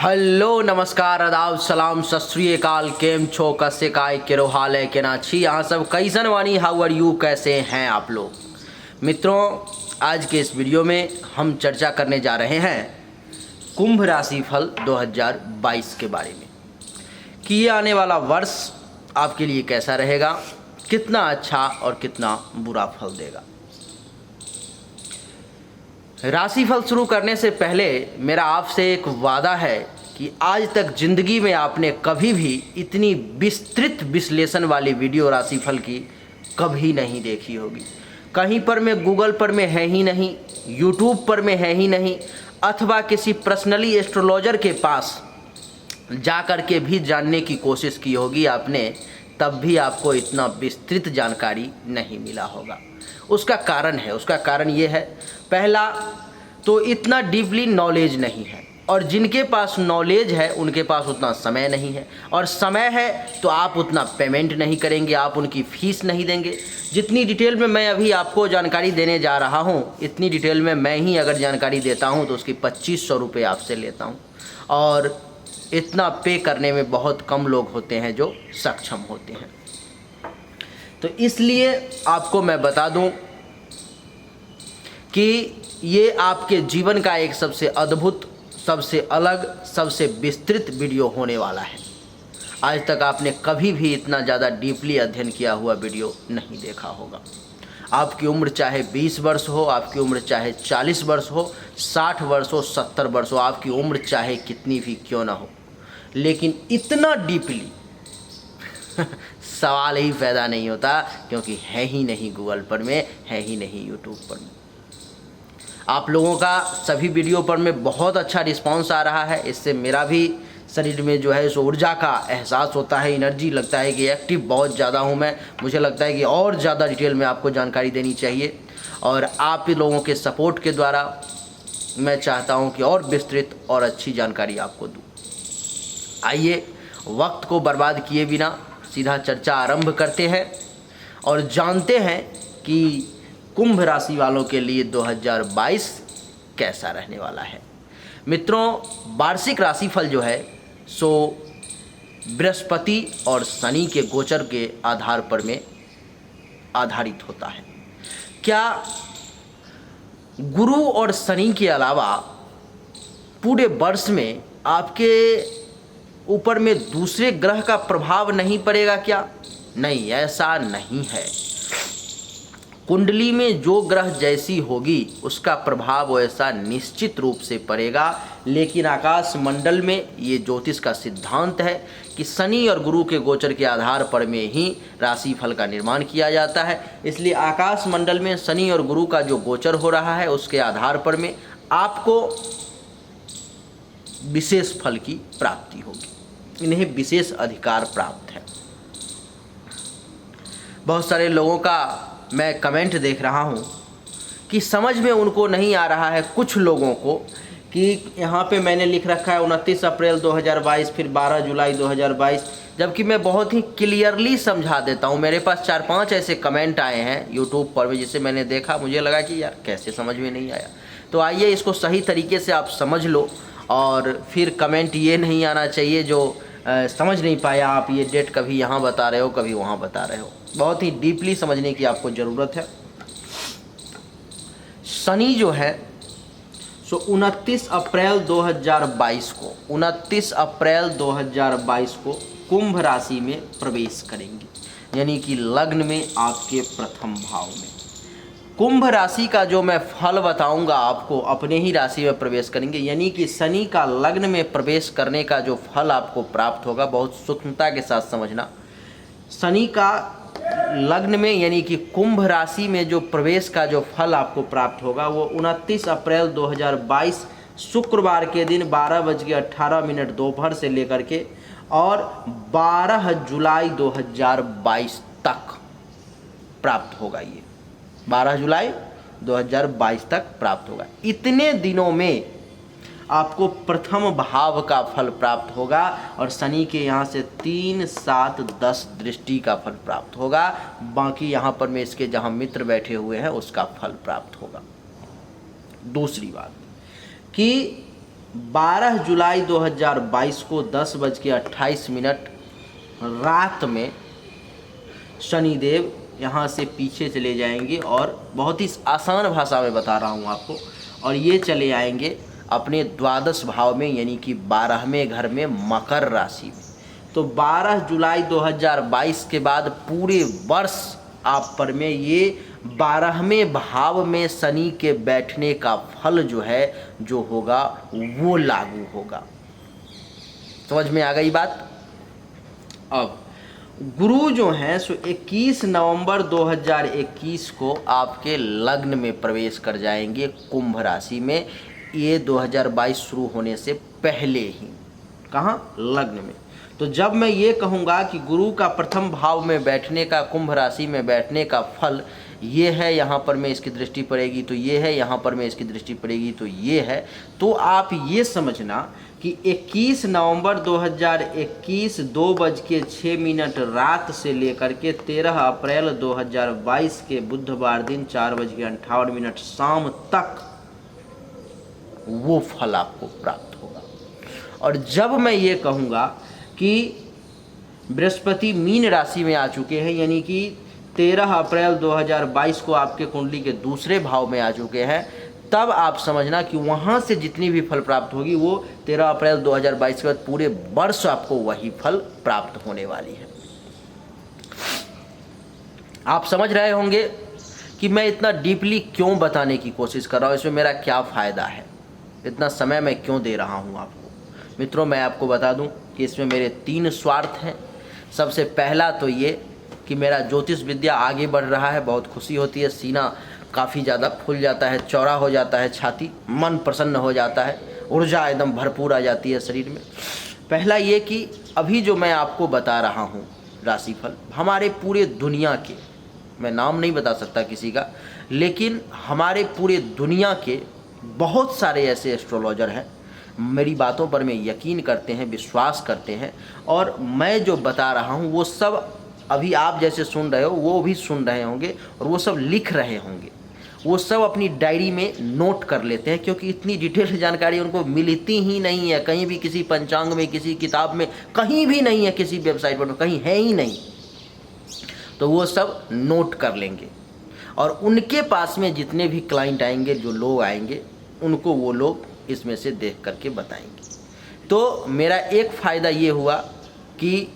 Hello नमस्कार आदाब सलाम सत श्री अकाल। केम छो कसे काय केरो हाल है के ना छी यहाँ सब कैसन वानी हाउ आर यू, कैसे हैं आप लोग। मित्रों, आज के इस वीडियो में हम चर्चा करने जा रहे हैं कुंभ राशि फल 2022 के बारे में कि ये आने वाला वर्ष आपके लिए कैसा रहेगा, कितना अच्छा और कितना बुरा फल देगा। राशिफल शुरू करने से पहले मेरा आपसे एक वादा है कि आज तक ज़िंदगी में आपने कभी भी इतनी विस्तृत विश्लेषण वाली वीडियो राशिफल की कभी नहीं देखी होगी। कहीं पर में गूगल पर में है ही नहीं, यूट्यूब पर में है ही नहीं, अथवा किसी पर्सनली एस्ट्रोलॉजर के पास जा कर के भी जानने की कोशिश की होगी आपने, तब भी आपको इतना विस्तृत जानकारी नहीं मिला होगा। उसका कारण ये है, पहला तो इतना डीपली नॉलेज नहीं है, और जिनके पास नॉलेज है उनके पास उतना समय नहीं है, और समय है तो आप उतना पेमेंट नहीं करेंगे, आप उनकी फ़ीस नहीं देंगे। जितनी डिटेल में मैं अभी आपको जानकारी देने जा रहा हूँ, इतनी डिटेल में मैं ही अगर जानकारी देता हूँ तो उसकी 2500 रुपये आपसे लेता हूँ, और इतना पे करने में बहुत कम लोग होते हैं जो सक्षम होते हैं। तो इसलिए आपको मैं बता दूं कि ये आपके जीवन का एक सबसे अद्भुत, सबसे अलग, सबसे विस्तृत वीडियो होने वाला है। आज तक आपने कभी भी इतना ज़्यादा डीपली अध्ययन किया हुआ वीडियो नहीं देखा होगा। आपकी उम्र चाहे 20 वर्ष हो, आपकी उम्र चाहे 40 वर्ष हो, 60 वर्ष हो, 70 वर्ष हो, आपकी उम्र चाहे कितनी भी क्यों ना हो, लेकिन इतना डीपली सवाल ही पैदा नहीं होता, क्योंकि है ही नहीं गूगल पर में, है ही नहीं यूट्यूब पर में। आप लोगों का सभी वीडियो पर में बहुत अच्छा रिस्पांस आ रहा है, इससे मेरा भी शरीर में जो है सो ऊर्जा का एहसास होता है, एनर्जी लगता है कि एक्टिव बहुत ज़्यादा हूँ मैं। मुझे लगता है कि और ज़्यादा डिटेल में आपको जानकारी देनी चाहिए, और आप लोगों के सपोर्ट के द्वारा मैं चाहता हूँ कि और विस्तृत और अच्छी जानकारी आपको दूँ। आइए वक्त को बर्बाद किए बिना सीधा चर्चा आरंभ करते हैं और जानते हैं कि कुंभ राशि वालों के लिए 2022 कैसा रहने वाला है। मित्रों, वार्षिक राशिफल जो है सो बृहस्पति और शनि के गोचर के आधार पर में आधारित होता है। क्या गुरु और शनि के अलावा पूरे वर्ष में आपके ऊपर में दूसरे ग्रह का प्रभाव नहीं पड़ेगा क्या? नहीं, ऐसा नहीं है। कुंडली में जो ग्रह जैसी होगी उसका प्रभाव वैसा निश्चित रूप से पड़ेगा, लेकिन आकाश मंडल में ये ज्योतिष का सिद्धांत है कि शनि और गुरु के गोचर के आधार पर में ही राशिफल का निर्माण किया जाता है। इसलिए आकाश मंडल में शनि और गुरु का जो गोचर हो रहा है उसके आधार पर में आपको विशेष फल की प्राप्ति होगी, इन्हें विशेष अधिकार प्राप्त है। बहुत सारे लोगों का मैं कमेंट देख रहा हूँ कि समझ में उनको नहीं आ रहा है, कुछ लोगों को, कि यहाँ पे मैंने लिख रखा है 29 अप्रैल 2022 फिर 12 जुलाई 2022, जबकि मैं बहुत ही क्लियरली समझा देता हूँ। मेरे पास 4-5 ऐसे कमेंट आए हैं यूट्यूब पर भी, जिसे मैंने देखा, मुझे लगा कि यार कैसे समझ में नहीं आया। तो आइए इसको सही तरीके से आप समझ लो, और फिर कमेंट ये नहीं आना चाहिए जो समझ नहीं पाया, आप ये डेट कभी यहाँ बता रहे हो कभी वहाँ बता रहे हो। बहुत ही डीपली समझने की आपको ज़रूरत है। शनि जो है सो 29 अप्रैल 2022 को 29 अप्रैल 2022 को कुंभ राशि में प्रवेश करेंगे, यानी कि लग्न में आपके प्रथम भाव में। कुंभ राशि का जो मैं फल बताऊंगा आपको, अपने ही राशि में प्रवेश करेंगे, यानी कि शनि का लग्न में प्रवेश करने का जो फल आपको प्राप्त होगा, बहुत सूक्ष्मता के साथ समझना। शनि का लग्न में यानी कि कुंभ राशि में जो प्रवेश का जो फल आपको प्राप्त होगा वो 29 अप्रैल 2022 शुक्रवार के दिन 12:18 दोपहर से लेकर के और 12 जुलाई 2022 तक प्राप्त होगा। ये 12 जुलाई 2022 तक प्राप्त होगा। इतने दिनों में आपको प्रथम भाव का फल प्राप्त होगा, और शनि के यहाँ से 3, 7, 10 दृष्टि का फल प्राप्त होगा। बाकी यहाँ पर में इसके जहाँ मित्र बैठे हुए हैं उसका फल प्राप्त होगा। दूसरी बात कि 12 जुलाई 2022 को 10:28 रात में शनिदेव यहाँ से पीछे चले जाएंगे, और बहुत ही आसान भाषा में बता रहा हूँ आपको, और ये चले आएंगे अपने द्वादश भाव में, यानी कि 12वें घर में, मकर राशि में। तो 12 जुलाई 2022 के बाद पूरे वर्ष आप पर में ये 12वें भाव में शनि के बैठने का फल जो है, जो होगा वो लागू होगा। समझ में आ गई बात। अब गुरु जो हैं सो 21 नवंबर 2021 को आपके लग्न में प्रवेश कर जाएंगे, कुंभ राशि में। ये 2022 शुरू होने से पहले ही। कहाँ? लग्न में। तो जब मैं ये कहूँगा कि गुरु का प्रथम भाव में बैठने का, कुंभ राशि में बैठने का फल ये है, यहाँ पर में इसकी दृष्टि पड़ेगी तो ये है, यहाँ पर में इसकी दृष्टि पड़ेगी तो ये है, तो आप ये समझना कि 21 नवंबर 2021 2:06 रात से लेकर के 13 अप्रैल 2022 के बुधवार दिन 4:58 शाम तक वो फल आपको प्राप्त होगा। और जब मैं ये कहूँगा कि बृहस्पति मीन राशि में आ चुके हैं, यानी कि 13 अप्रैल 2022 को आपके कुंडली के दूसरे भाव में आ चुके हैं, तब आप समझना कि वहाँ से जितनी भी फल प्राप्त होगी वो 13 अप्रैल 2022 के बाद पूरे वर्ष आपको वही फल प्राप्त होने वाली है। आप समझ रहे होंगे कि मैं इतना डीपली क्यों बताने की कोशिश कर रहा हूँ, इसमें मेरा क्या फ़ायदा है, इतना समय मैं क्यों दे रहा हूँ आपको। मित्रों, मैं आपको बता दूं कि इसमें मेरे 3 स्वार्थ हैं। सबसे पहला तो ये कि मेरा ज्योतिष विद्या आगे बढ़ रहा है, बहुत खुशी होती है, सीना काफ़ी ज़्यादा फूल जाता है, चौड़ा हो जाता है छाती, मन प्रसन्न हो जाता है, ऊर्जा एकदम भरपूर आ जाती है शरीर में। पहला ये कि अभी जो मैं आपको बता रहा हूँ राशिफल, हमारे पूरे दुनिया के, मैं नाम नहीं बता सकता किसी का, लेकिन हमारे पूरे दुनिया के बहुत सारे ऐसे एस्ट्रोलॉजर हैं, मेरी बातों पर में यकीन करते हैं, विश्वास करते हैं, और मैं जो बता रहा हूँ वो सब अभी आप जैसे सुन रहे हो वो भी सुन रहे होंगे, और वो सब लिख रहे होंगे, वो सब अपनी डायरी में नोट कर लेते हैं, क्योंकि इतनी डिटेल जानकारी उनको मिलती ही नहीं है कहीं भी, किसी पंचांग में, किसी किताब में, कहीं भी नहीं है, किसी वेबसाइट पर कहीं है ही नहीं। तो वो सब नोट कर लेंगे, और उनके पास में जितने भी क्लाइंट आएंगे, जो लोग आएंगे, उनको वो लोग इसमें से देख करके बताएंगे। तो मेरा एक फ़ायदा ये हुआ कि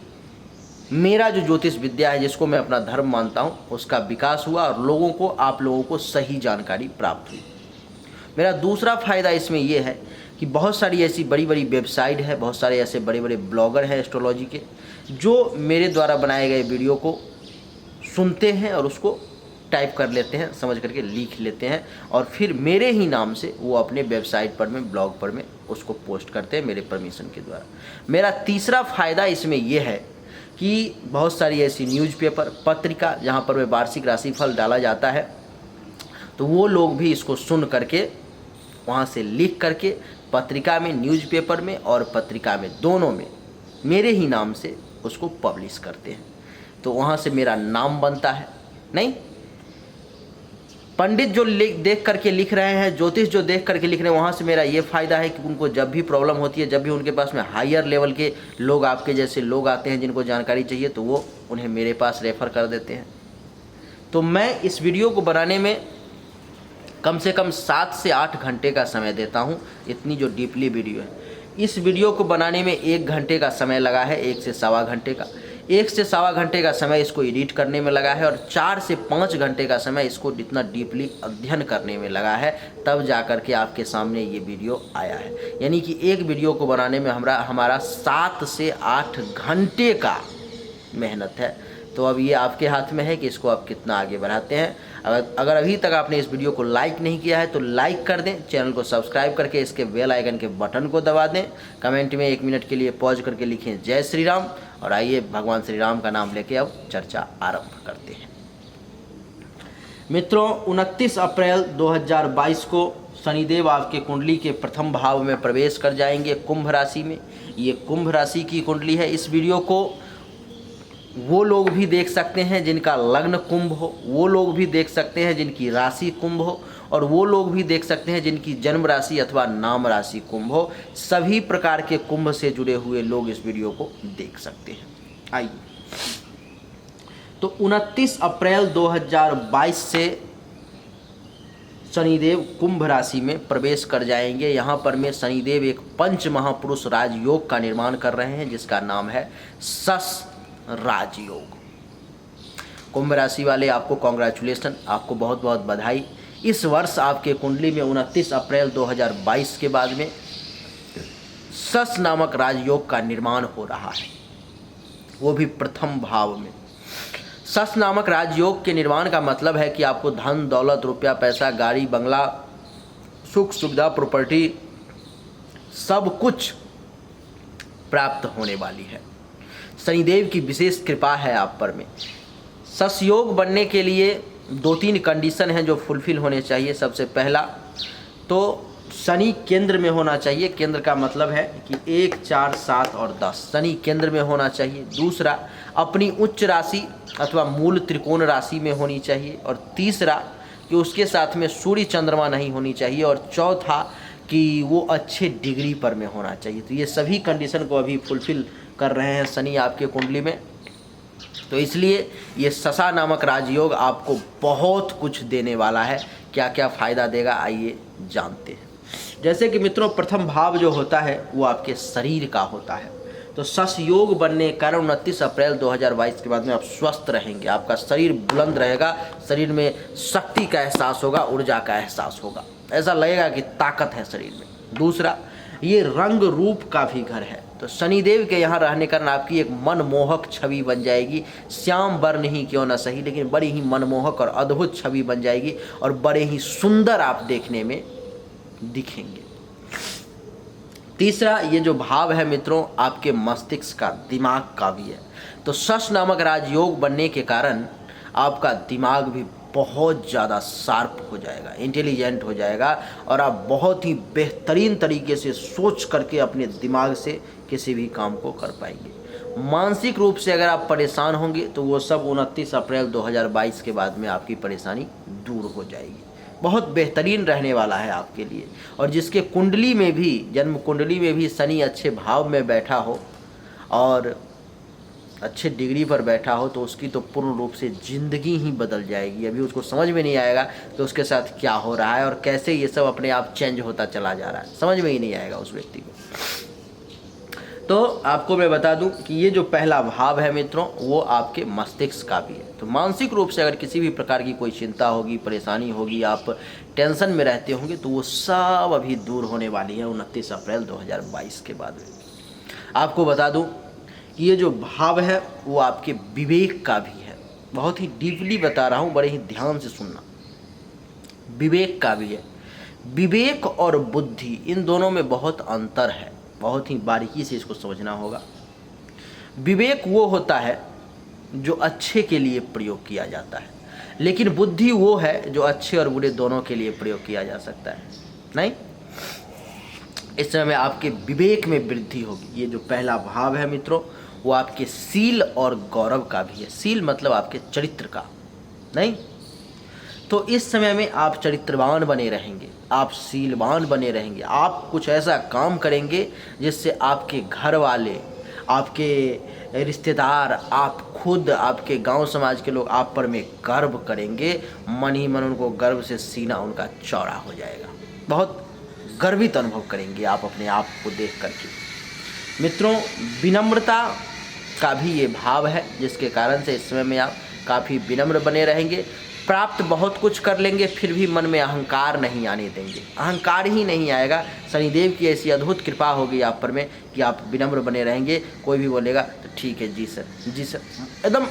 मेरा जो ज्योतिष विद्या है, जिसको मैं अपना धर्म मानता हूँ, उसका विकास हुआ, और लोगों को, आप लोगों को सही जानकारी प्राप्त हुई। मेरा दूसरा फ़ायदा इसमें यह है कि बहुत सारी ऐसी बड़ी बड़ी वेबसाइट है, बहुत सारे ऐसे बड़े बड़े ब्लॉगर हैं एस्ट्रोलॉजी के, जो मेरे द्वारा बनाए गए वीडियो को सुनते हैं और उसको टाइप कर लेते हैं, समझ करके लिख लेते हैं, और फिर मेरे ही नाम से वो अपने वेबसाइट पर में, ब्लॉग पर में उसको पोस्ट करते हैं मेरे परमिशन के द्वारा। मेरा तीसरा फ़ायदा इसमें यह है कि बहुत सारी ऐसी न्यूज़पेपर, पत्रिका, जहाँ पर में वार्षिक राशिफल डाला जाता है, तो वो लोग भी इसको सुन करके वहाँ से लिख करके पत्रिका में, न्यूज़पेपर में और पत्रिका में, दोनों में मेरे ही नाम से उसको पब्लिश करते हैं। तो वहाँ से मेरा नाम बनता है। नहीं, पंडित जो देख करके लिख रहे हैं, ज्योतिष जो देख करके लिख रहे हैं, वहाँ से मेरा ये फ़ायदा है कि उनको जब भी प्रॉब्लम होती है, जब भी उनके पास में हायर लेवल के लोग, आपके जैसे लोग आते हैं जिनको जानकारी चाहिए, तो वो उन्हें मेरे पास रेफ़र कर देते हैं। तो मैं इस वीडियो को बनाने में कम से कम 7 से 8 घंटे का समय देता हूँ। इतनी जो डीपली वीडियो है, इस वीडियो को बनाने में 1 घंटे का समय लगा है, 1 से सवा घंटे का, 1 से सवा घंटे का समय इसको एडिट करने में लगा है, और 4 से 5 घंटे का समय इसको इतना डीपली अध्ययन करने में लगा है, तब जा कर के आपके सामने ये वीडियो आया है। यानी कि एक वीडियो को बनाने में हमारा 7 से 8 घंटे का मेहनत है। तो अब ये आपके हाथ में है कि इसको आप कितना आगे बढ़ाते हैं। अगर अभी तक आपने इस वीडियो को लाइक नहीं किया है तो लाइक कर दें, चैनल को सब्सक्राइब करके इसके बेल आइकन के बटन को दबा दें, कमेंट में 1 मिनट के लिए पॉज करके लिखें जय श्री राम, और आइए भगवान श्री राम का नाम लेके अब चर्चा आरंभ करते हैं। मित्रों, 29 अप्रैल 2022 को शनिदेव आपके कुंडली के प्रथम भाव में प्रवेश कर जाएंगे, कुंभ राशि में। ये कुंभ राशि की कुंडली है। इस वीडियो को वो लोग भी देख सकते हैं जिनका लग्न कुंभ हो, वो लोग भी देख सकते हैं जिनकी राशि कुंभ हो, और वो लोग भी देख सकते हैं जिनकी जन्म राशि अथवा नाम राशि कुंभ हो। सभी प्रकार के कुंभ से जुड़े हुए लोग इस वीडियो को देख सकते हैं। आइए, तो 29 अप्रैल 2022 से शनिदेव कुंभ राशि में प्रवेश कर जाएंगे। यहाँ पर में शनिदेव एक पंच महापुरुष राजयोग का निर्माण कर रहे हैं जिसका नाम है शश राजयोग। कुंभ राशि वाले आपको कॉन्ग्रेचुलेसन, आपको बहुत बहुत बधाई। इस वर्ष आपके कुंडली में 29 अप्रैल 2022 के बाद में शश नामक राजयोग का निर्माण हो रहा है, वो भी प्रथम भाव में। शश नामक राजयोग के निर्माण का मतलब है कि आपको धन दौलत, रुपया पैसा, गाड़ी बंगला, सुख सुविधा, प्रॉपर्टी सब कुछ प्राप्त होने वाली है। शनिदेव की विशेष कृपा है आप पर में। शश योग बनने के लिए 2-3 कंडीशन हैं जो फुलफिल होने चाहिए। सबसे पहला तो शनि केंद्र में होना चाहिए। केंद्र का मतलब है कि 1, 4, 7 और 10 शनि केंद्र में होना चाहिए। दूसरा, अपनी उच्च राशि अथवा मूल त्रिकोण राशि में होनी चाहिए। और तीसरा कि उसके साथ में सूर्य चंद्रमा नहीं होनी चाहिए। और चौथा कि वो अच्छे डिग्री पर में होना चाहिए। तो ये सभी कंडीशन को अभी फुलफिल कर रहे हैं शनि आपके कुंडली में। तो इसलिए ये शशा नामक राजयोग आपको बहुत कुछ देने वाला है। क्या क्या फ़ायदा देगा आइए जानते हैं। जैसे कि मित्रों, प्रथम भाव जो होता है वो आपके शरीर का होता है। तो शश योग बनने के कारण 29 अप्रैल 2022 के बाद में आप स्वस्थ रहेंगे। आपका शरीर बुलंद रहेगा, शरीर में शक्ति का एहसास होगा, ऊर्जा का एहसास होगा, ऐसा लगेगा कि ताकत है शरीर में। दूसरा, ये रंग रूप का भी घर है। तो शनिदेव के यहाँ रहने कारण आपकी एक मनमोहक छवि बन जाएगी। श्याम वर्ण ही क्यों ना सही, लेकिन बड़ी ही मनमोहक और अद्भुत छवि बन जाएगी और बड़े ही सुंदर आप देखने में दिखेंगे। तीसरा, ये जो भाव है मित्रों आपके मस्तिष्क का, दिमाग का भी है। तो शश नामक राजयोग बनने के कारण आपका दिमाग भी बहुत ज़्यादा शार्प हो जाएगा, इंटेलिजेंट हो जाएगा और आप बहुत ही बेहतरीन तरीके से सोच करके अपने दिमाग से किसी भी काम को कर पाएंगे। मानसिक रूप से अगर आप परेशान होंगे तो वो सब 29 अप्रैल 2022 के बाद में आपकी परेशानी दूर हो जाएगी। बहुत बेहतरीन रहने वाला है आपके लिए। और जिसके कुंडली में भी, जन्म कुंडली में भी शनि अच्छे भाव में बैठा हो और अच्छे डिग्री पर बैठा हो तो उसकी तो पूर्ण रूप से ज़िंदगी ही बदल जाएगी। अभी उसको समझ में नहीं आएगा तो उसके साथ क्या हो रहा है और कैसे ये सब अपने आप चेंज होता चला जा रहा है, समझ में ही नहीं आएगा उस व्यक्ति को। तो आपको मैं बता दूं कि ये जो पहला भाव है मित्रों वो आपके मस्तिष्क का भी है। तो मानसिक रूप से अगर किसी भी प्रकार की कोई चिंता होगी, परेशानी होगी, आप टेंशन में रहते होंगे तो वो सब अभी दूर होने वाली है 29 अप्रैल 2022 के बाद में। आपको बता दूं कि ये जो भाव है वो आपके विवेक का भी है। बहुत ही डीपली बता रहा हूँ, बड़े ही ध्यान से सुनना। विवेक का भी है। विवेक और बुद्धि इन दोनों में बहुत अंतर है, बहुत ही बारीकी से इसको समझना होगा। विवेक वो होता है जो अच्छे के लिए प्रयोग किया जाता है, लेकिन बुद्धि वो है जो अच्छे और बुरे दोनों के लिए प्रयोग किया जा सकता है। नहीं, इस समय में आपके विवेक में वृद्धि होगी। ये जो पहला भाव है मित्रों वो आपके सील और गौरव का भी है। सील मतलब आपके चरित्र का। नहीं, तो इस समय में आप चरित्रवान बने रहेंगे, आप सीलवान बने रहेंगे। आप कुछ ऐसा काम करेंगे जिससे आपके घर वाले, आपके रिश्तेदार, आप खुद, आपके गांव समाज के लोग आप पर में गर्व करेंगे। मन ही मन उनको गर्व से सीना उनका चौड़ा हो जाएगा। बहुत गर्वित अनुभव करेंगे आप अपने आप को देख करके। मित्रों, विनम्रता का भी ये भाव है जिसके कारण से इस समय में आप काफ़ी विनम्र बने रहेंगे। प्राप्त बहुत कुछ कर लेंगे फिर भी मन में अहंकार नहीं आने देंगे, अहंकार ही नहीं आएगा। शनिदेव की ऐसी अद्भुत कृपा होगी आप पर में कि आप विनम्र बने रहेंगे। कोई भी बोलेगा तो ठीक है जी सर, जी सर, एकदम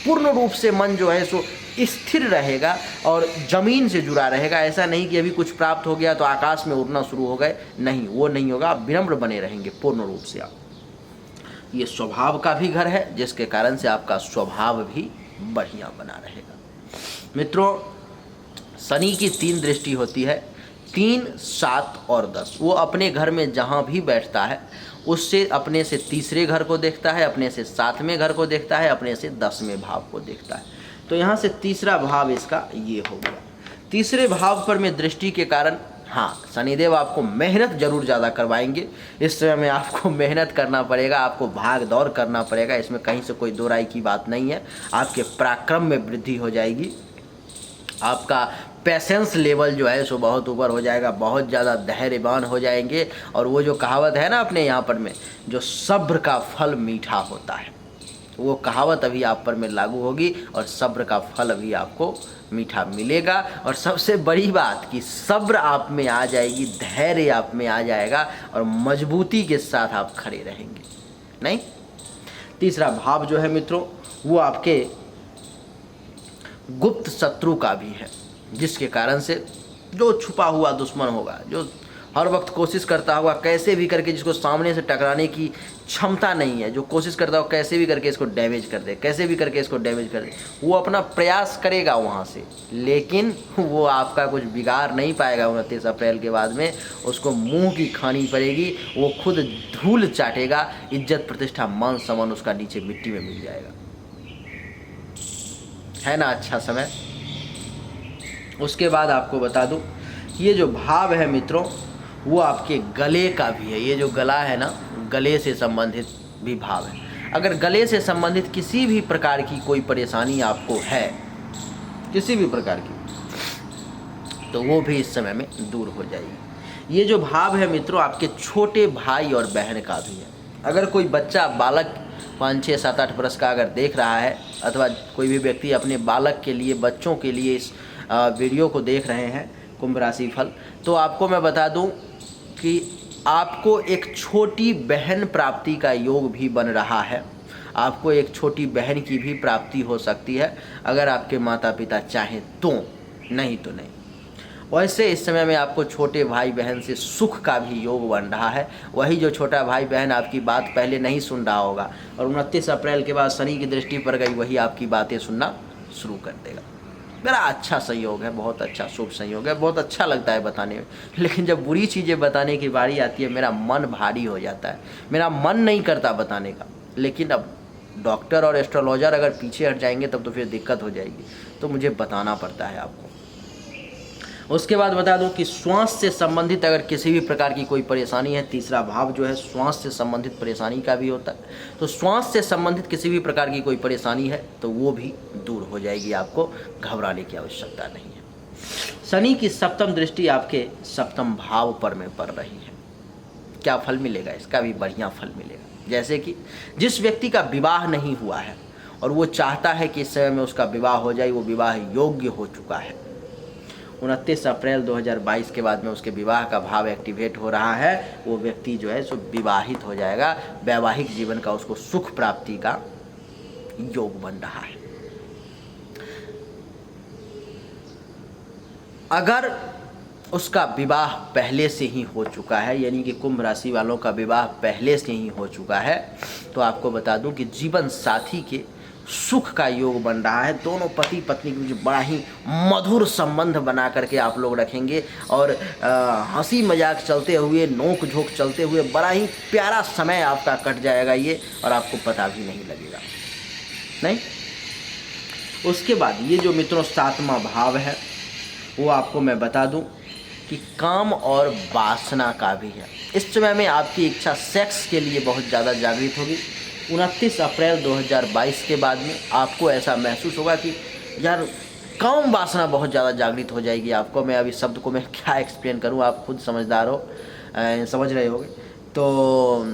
पूर्ण रूप से मन जो है सो स्थिर रहेगा और ज़मीन से जुड़ा रहेगा। ऐसा नहीं कि अभी कुछ प्राप्त हो गया तो आकाश में उड़ना शुरू हो गए, नहीं, वो नहीं होगा। आप विनम्र बने रहेंगे पूर्ण रूप से। आप ये स्वभाव का भी घर है जिसके कारण से आपका स्वभाव भी बढ़िया बना रहेगा। मित्रों, शनि की 3 दृष्टि होती है, 3, 7 और 10। वो अपने घर में जहाँ भी बैठता है उससे अपने से तीसरे घर को देखता है, अपने से 7वें घर को देखता है, अपने से 10वें भाव को देखता है। तो यहाँ से तीसरा भाव इसका ये हो गया। तीसरे भाव पर में दृष्टि के कारण हाँ, शनिदेव आपको मेहनत जरूर ज़्यादा करवाएंगे। इस समय में आपको मेहनत करना पड़ेगा, आपको भाग दौड़ करना पड़ेगा, इसमें कहीं से कोई दो राय की बात नहीं है। आपके पराक्रम में वृद्धि हो जाएगी, आपका पेशेंस लेवल जो है सो बहुत ऊपर हो जाएगा, बहुत ज़्यादा धैर्यवान हो जाएंगे। और वो जो कहावत है ना अपने यहाँ पर में, जो सब्र का फल मीठा होता है, वो कहावत अभी आप पर में लागू होगी और सब्र का फल अभी आपको मीठा मिलेगा। और सबसे बड़ी बात कि सब्र आप में आ जाएगी, धैर्य आप में आ जाएगा और मजबूती के साथ आप खड़े रहेंगे। नहीं, तीसरा भाव जो है मित्रों वो आपके गुप्त शत्रु का भी है, जिसके कारण से जो छुपा हुआ दुश्मन होगा, जो हर वक्त कोशिश करता होगा कैसे भी करके, जिसको सामने से टकराने की क्षमता नहीं है, जो कोशिश करता हो कैसे भी करके इसको डैमेज कर दे, कैसे भी करके इसको डैमेज कर दे, वो अपना प्रयास करेगा वहाँ से, लेकिन वो आपका कुछ बिगाड़ नहीं पाएगा। 29 अप्रैल के बाद में उसको मुंह की खानी पड़ेगी, वो खुद धूल चाटेगा, इज्जत प्रतिष्ठा मान सम्मान उसका नीचे मिट्टी में मिल जाएगा। है ना अच्छा समय। उसके बाद आपको बता दूं, ये जो भाव है मित्रों वो आपके गले का भी है। ये जो गला है ना, गले से संबंधित भी भाव है। अगर गले से संबंधित किसी भी प्रकार की कोई परेशानी आपको है, किसी भी प्रकार की, तो वो भी इस समय में दूर हो जाएगी। ये जो भाव है मित्रों आपके छोटे भाई और बहन का भी है। अगर कोई बच्चा, बालक 5, 6, 7, 8 वर्ष का अगर देख रहा है, अथवा कोई भी व्यक्ति अपने बालक के लिए, बच्चों के लिए इस वीडियो को देख रहे हैं कुंभ राशि फल, तो आपको मैं बता दूं कि आपको एक छोटी बहन प्राप्ति का योग भी बन रहा है। आपको एक छोटी बहन की भी प्राप्ति हो सकती है, अगर आपके माता पिता चाहें तो, नहीं तो नहीं। वैसे इस समय में आपको छोटे भाई बहन से सुख का भी योग बन रहा है। वही जो छोटा भाई बहन आपकी बात पहले नहीं सुन रहा होगा और 29 अप्रैल के बाद शनि की दृष्टि पड़ गई, वही आपकी बातें सुनना शुरू कर देगा। मेरा अच्छा संयोग है, बहुत अच्छा शुभ संयोग है, बहुत अच्छा लगता है बताने में, लेकिन जब बुरी चीज़ें बताने की बारी आती है मेरा मन भारी हो जाता है, मेरा मन नहीं करता बताने का। लेकिन अब डॉक्टर और एस्ट्रोलॉजर अगर पीछे हट जाएंगे तब तो फिर दिक्कत हो जाएगी, तो मुझे बताना पड़ता है आपको। उसके बाद बता दूं कि श्वास से संबंधित अगर किसी भी प्रकार की कोई परेशानी है, तीसरा भाव जो है श्वास से संबंधित परेशानी का भी होता है, तो श्वास से संबंधित किसी भी प्रकार की कोई परेशानी है तो वो भी दूर हो जाएगी, आपको घबराने की आवश्यकता नहीं है। शनि की सप्तम दृष्टि आपके सप्तम भाव पर में पड़ रही है। क्या फल मिलेगा? इसका भी बढ़िया फल मिलेगा। जैसे कि जिस व्यक्ति का विवाह नहीं हुआ है और वो चाहता है कि इस समय में उसका विवाह हो जाए, वो विवाह योग्य हो चुका है। 29 अप्रैल 2022 के बाद में उसके विवाह का भाव एक्टिवेट हो रहा है, वो व्यक्ति जो है सो विवाहित हो जाएगा, वैवाहिक जीवन का उसको सुख प्राप्ति का योग बन रहा है। अगर उसका विवाह पहले से ही हो चुका है, यानी कि कुंभ राशि वालों का विवाह पहले से ही हो चुका है, तो आपको बता दूं कि जीवन साथी के सुख का योग बन रहा है। दोनों पति पत्नी के बीच बड़ा ही मधुर संबंध बना करके आप लोग रखेंगे और हंसी मजाक चलते हुए, नोक झोंक चलते हुए बड़ा ही प्यारा समय आपका कट जाएगा ये, और आपको पता भी नहीं लगेगा। नहीं, उसके बाद ये जो मित्रों 7वां भाव है वो आपको मैं बता दूं कि काम और वासना का भी है। इस समय में आपकी इच्छा सेक्स के लिए बहुत ज़्यादा जागृत होगी। 29 अप्रैल 2022 के बाद में आपको ऐसा महसूस होगा कि यार काम वासना बहुत ज़्यादा जागृत हो जाएगी आपको। मैं अभी शब्द को मैं क्या एक्सप्लेन करूं, आप खुद समझदार हो, समझ रहे होगे। तो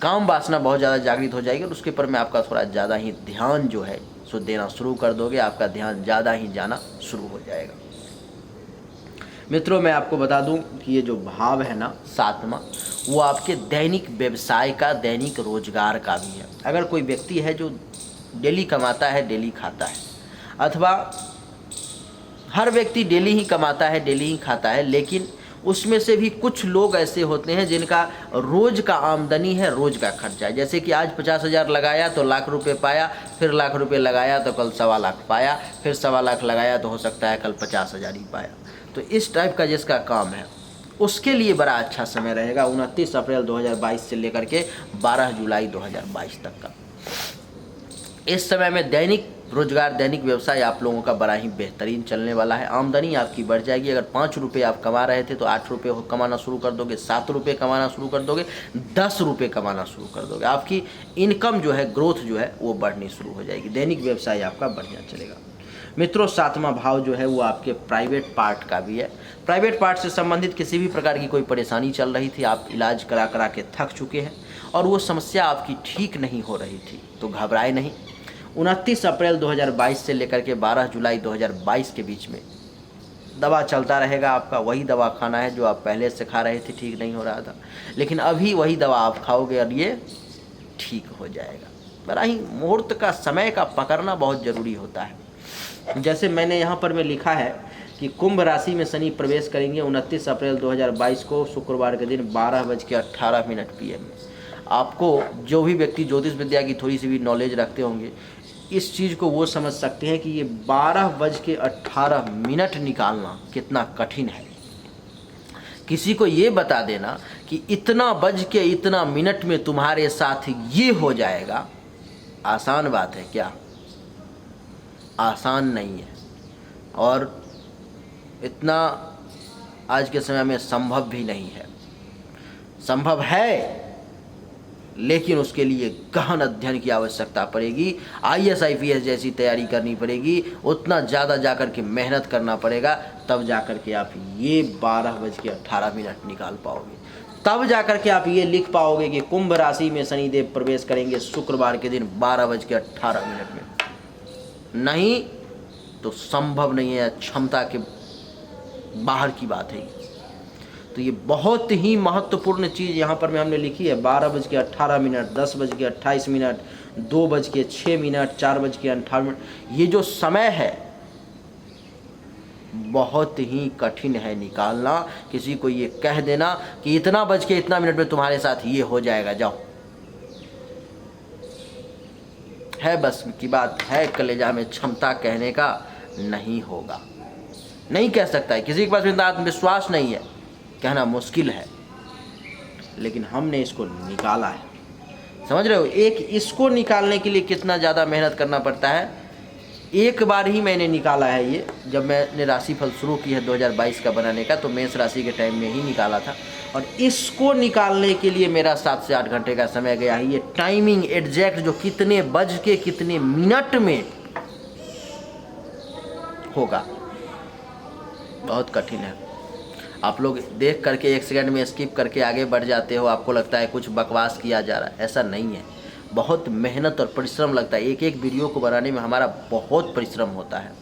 काम वासना बहुत ज़्यादा जागृत हो जाएगी और उसके ऊपर में आपका थोड़ा ज़्यादा ही ध्यान जो है सो देना शुरू कर दोगे, आपका ध्यान ज़्यादा ही जाना शुरू हो जाएगा। मित्रों मैं आपको बता दूं कि ये जो भाव है ना 7वां, वो आपके दैनिक व्यवसाय का, दैनिक रोजगार का भी है। अगर कोई व्यक्ति है जो डेली कमाता है, डेली खाता है, अथवा हर व्यक्ति डेली ही कमाता है, डेली ही खाता है, लेकिन उसमें से भी कुछ लोग ऐसे होते हैं जिनका रोज़ का आमदनी है, रोज़ का खर्चा है। जैसे कि आज 50,000 लगाया तो लाख रुपए पाया, फिर लाख रुपए लगाया तो कल 1.25 लाख पाया, फिर 1.25 लाख लगाया तो हो सकता है कल 50,000 ही पाया। तो इस टाइप का जिसका काम है उसके लिए बड़ा अच्छा समय रहेगा 29 अप्रैल 2022 से लेकर के 12 जुलाई 2022 तक का। इस समय में दैनिक रोजगार, दैनिक व्यवसाय आप लोगों का बड़ा ही बेहतरीन चलने वाला है। आमदनी आपकी बढ़ जाएगी। अगर 5 रुपये आप कमा रहे थे तो 8 रुपये कमाना शुरू कर दोगे, 7 रुपये कमाना शुरू कर दोगे, 10 रुपये कमाना शुरू कर दोगे। आपकी इनकम जो है, ग्रोथ जो है वो बढ़नी शुरू हो जाएगी। दैनिक व्यवसाय आपका बढ़िया चलेगा। मित्रों, 7वां भाव जो है वो आपके प्राइवेट पार्ट का भी है। प्राइवेट पार्ट से संबंधित किसी भी प्रकार की कोई परेशानी चल रही थी, आप इलाज करा करा के थक चुके हैं और वो समस्या आपकी ठीक नहीं हो रही थी, तो घबराए नहीं। 29 अप्रैल 2022 से लेकर के 12 जुलाई 2022 के बीच में दवा चलता रहेगा आपका। वही दवा खाना है जो आप पहले से खा रहे थे, ठीक नहीं हो रहा था, लेकिन अभी वही दवा आप खाओगे और ये ठीक हो जाएगा। बड़ा ही मुहूर्त का, समय का पकड़ना बहुत ज़रूरी होता है। जैसे मैंने यहाँ पर लिखा है कि कुंभ राशि में शनि प्रवेश करेंगे 29 अप्रैल 2022 को, शुक्रवार के दिन 12:18 PM में। आपको जो भी व्यक्ति ज्योतिष विद्या की थोड़ी सी भी नॉलेज रखते होंगे, इस चीज़ को वो समझ सकते हैं कि ये 12:18 निकालना कितना कठिन है। किसी को ये बता देना कि इतना बज के इतना मिनट में तुम्हारे साथ ये हो जाएगा, आसान बात है क्या? आसान नहीं है। और इतना आज के समय में संभव भी नहीं है। संभव है लेकिन उसके लिए गहन अध्ययन की आवश्यकता पड़ेगी। IAS IPS जैसी तैयारी करनी पड़ेगी, उतना ज़्यादा जाकर के मेहनत करना पड़ेगा, तब जाकर के आप ये 12:18 निकाल पाओगे। तब जाकर के आप ये लिख पाओगे कि कुंभ राशि में शनिदेव प्रवेश करेंगे शुक्रवार के दिन 12:18 में। नहीं तो संभव नहीं है, क्षमता के बाहर की बात है। तो ये बहुत ही महत्वपूर्ण चीज़ यहाँ पर हमने लिखी है। 12:18, 10:28, 2:06, 4:58, ये जो समय है बहुत ही कठिन है निकालना। किसी को ये कह देना कि इतना बज के इतना मिनट में तुम्हारे साथ ये हो जाएगा, जाओ, है बस की बात है, कलेजा में क्षमता कहने का नहीं होगा, नहीं कह सकता है। किसी के पास इतना आत्मविश्वास नहीं है, कहना मुश्किल है, लेकिन हमने इसको निकाला है। समझ रहे हो? एक इसको निकालने के लिए कितना ज़्यादा मेहनत करना पड़ता है। एक बार ही मैंने निकाला है ये, जब मैंने राशिफल शुरू की है 2022 का बनाने का, तो मेष राशि के टाइम में ही निकाला था। और इसको निकालने के लिए मेरा 7 से 8 घंटे का समय गया है। ये टाइमिंग एग्जैक्ट जो कितने बज के कितने मिनट में होगा, बहुत कठिन है। आप लोग देख करके 1 सेकंड में स्किप करके आगे बढ़ जाते हो, आपको लगता है कुछ बकवास किया जा रहा है। ऐसा नहीं है, बहुत मेहनत और परिश्रम लगता है। एक एक वीडियो को बनाने में हमारा बहुत परिश्रम होता है।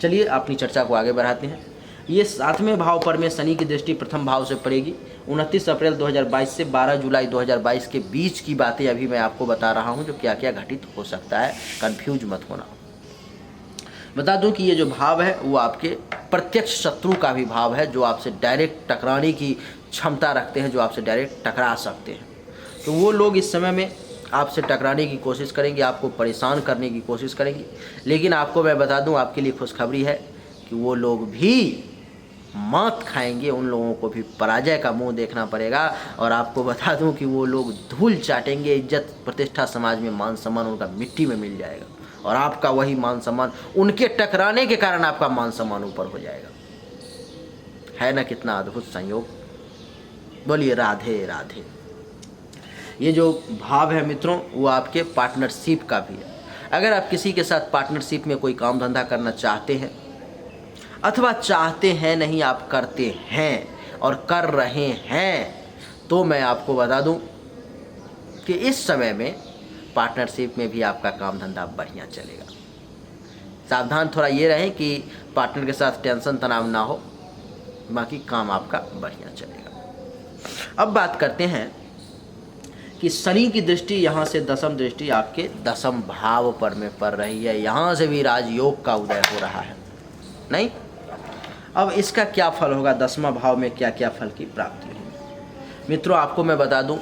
चलिए अपनी चर्चा को आगे बढ़ाते हैं। ये 7वें भाव पर में शनि की दृष्टि प्रथम भाव से पड़ेगी। 29 अप्रैल 2022 से 12 जुलाई 2022 के बीच की बातें अभी मैं आपको बता रहा हूँ, जो क्या क्या घटित हो सकता है। कन्फ्यूज मत होना। बता दूं कि ये जो भाव है वो आपके प्रत्यक्ष शत्रु का भी भाव है, जो आपसे डायरेक्ट टकराने की क्षमता रखते हैं, जो आपसे डायरेक्ट टकरा सकते हैं। तो वो लोग इस समय में आपसे टकराने की कोशिश करेंगे, आपको परेशान करने की कोशिश करेंगे। लेकिन आपको मैं बता दूं, आपके लिए खुशखबरी है कि वो लोग भी मात खाएंगे, उन लोगों को भी पराजय का मुंह देखना पड़ेगा। और आपको बता दूं कि वो लोग धूल चाटेंगे, इज्जत प्रतिष्ठा समाज में, मान सम्मान उनका मिट्टी में मिल जाएगा। और आपका वही मान सम्मान, उनके टकराने के कारण आपका मान सम्मान ऊपर हो जाएगा। है ना कितना अद्भुत संयोग? बोलिए राधे राधे। ये जो भाव है मित्रों, वो आपके पार्टनरशिप का भी है। अगर आप किसी के साथ पार्टनरशिप में कोई काम धंधा करना चाहते हैं, अथवा चाहते हैं नहीं, आप करते हैं और कर रहे हैं, तो मैं आपको बता दूं कि इस समय में पार्टनरशिप में भी आपका काम धंधा बढ़िया चलेगा। सावधान थोड़ा ये रहें कि पार्टनर के साथ टेंशन तनाव ना हो, बाकी काम आपका बढ़िया चलेगा। अब बात करते हैं कि शनि की दृष्टि यहाँ से दशम दृष्टि आपके दशम भाव पर में पड़ रही है। यहाँ से भी राजयोग का उदय हो रहा है। नहीं, अब इसका क्या फल होगा, 10वां भाव में क्या क्या फल की प्राप्ति होगी। मित्रों, आपको मैं बता दूं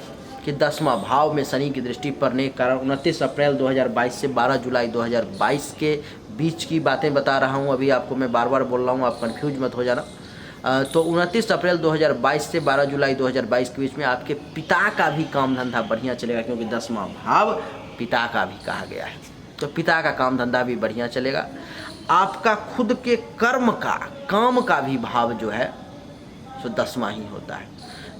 कि 10वां भाव में शनि की दृष्टि पड़ने के कारण 29 अप्रैल 2022 से 12 जुलाई 2022 के बीच की बातें बता रहा हूं। अभी आपको मैं बार बार बोल रहा हूं, आप कंफ्यूज मत हो जाना। तो 29 अप्रैल 2022 से 12 जुलाई 2022 के बीच में आपके पिता का भी काम धंधा बढ़िया चलेगा, क्योंकि 10वां भाव पिता का भी कहा गया है। तो पिता का काम धंधा भी बढ़िया चलेगा। आपका खुद के काम का भी भाव जो है सो 10वां ही होता है,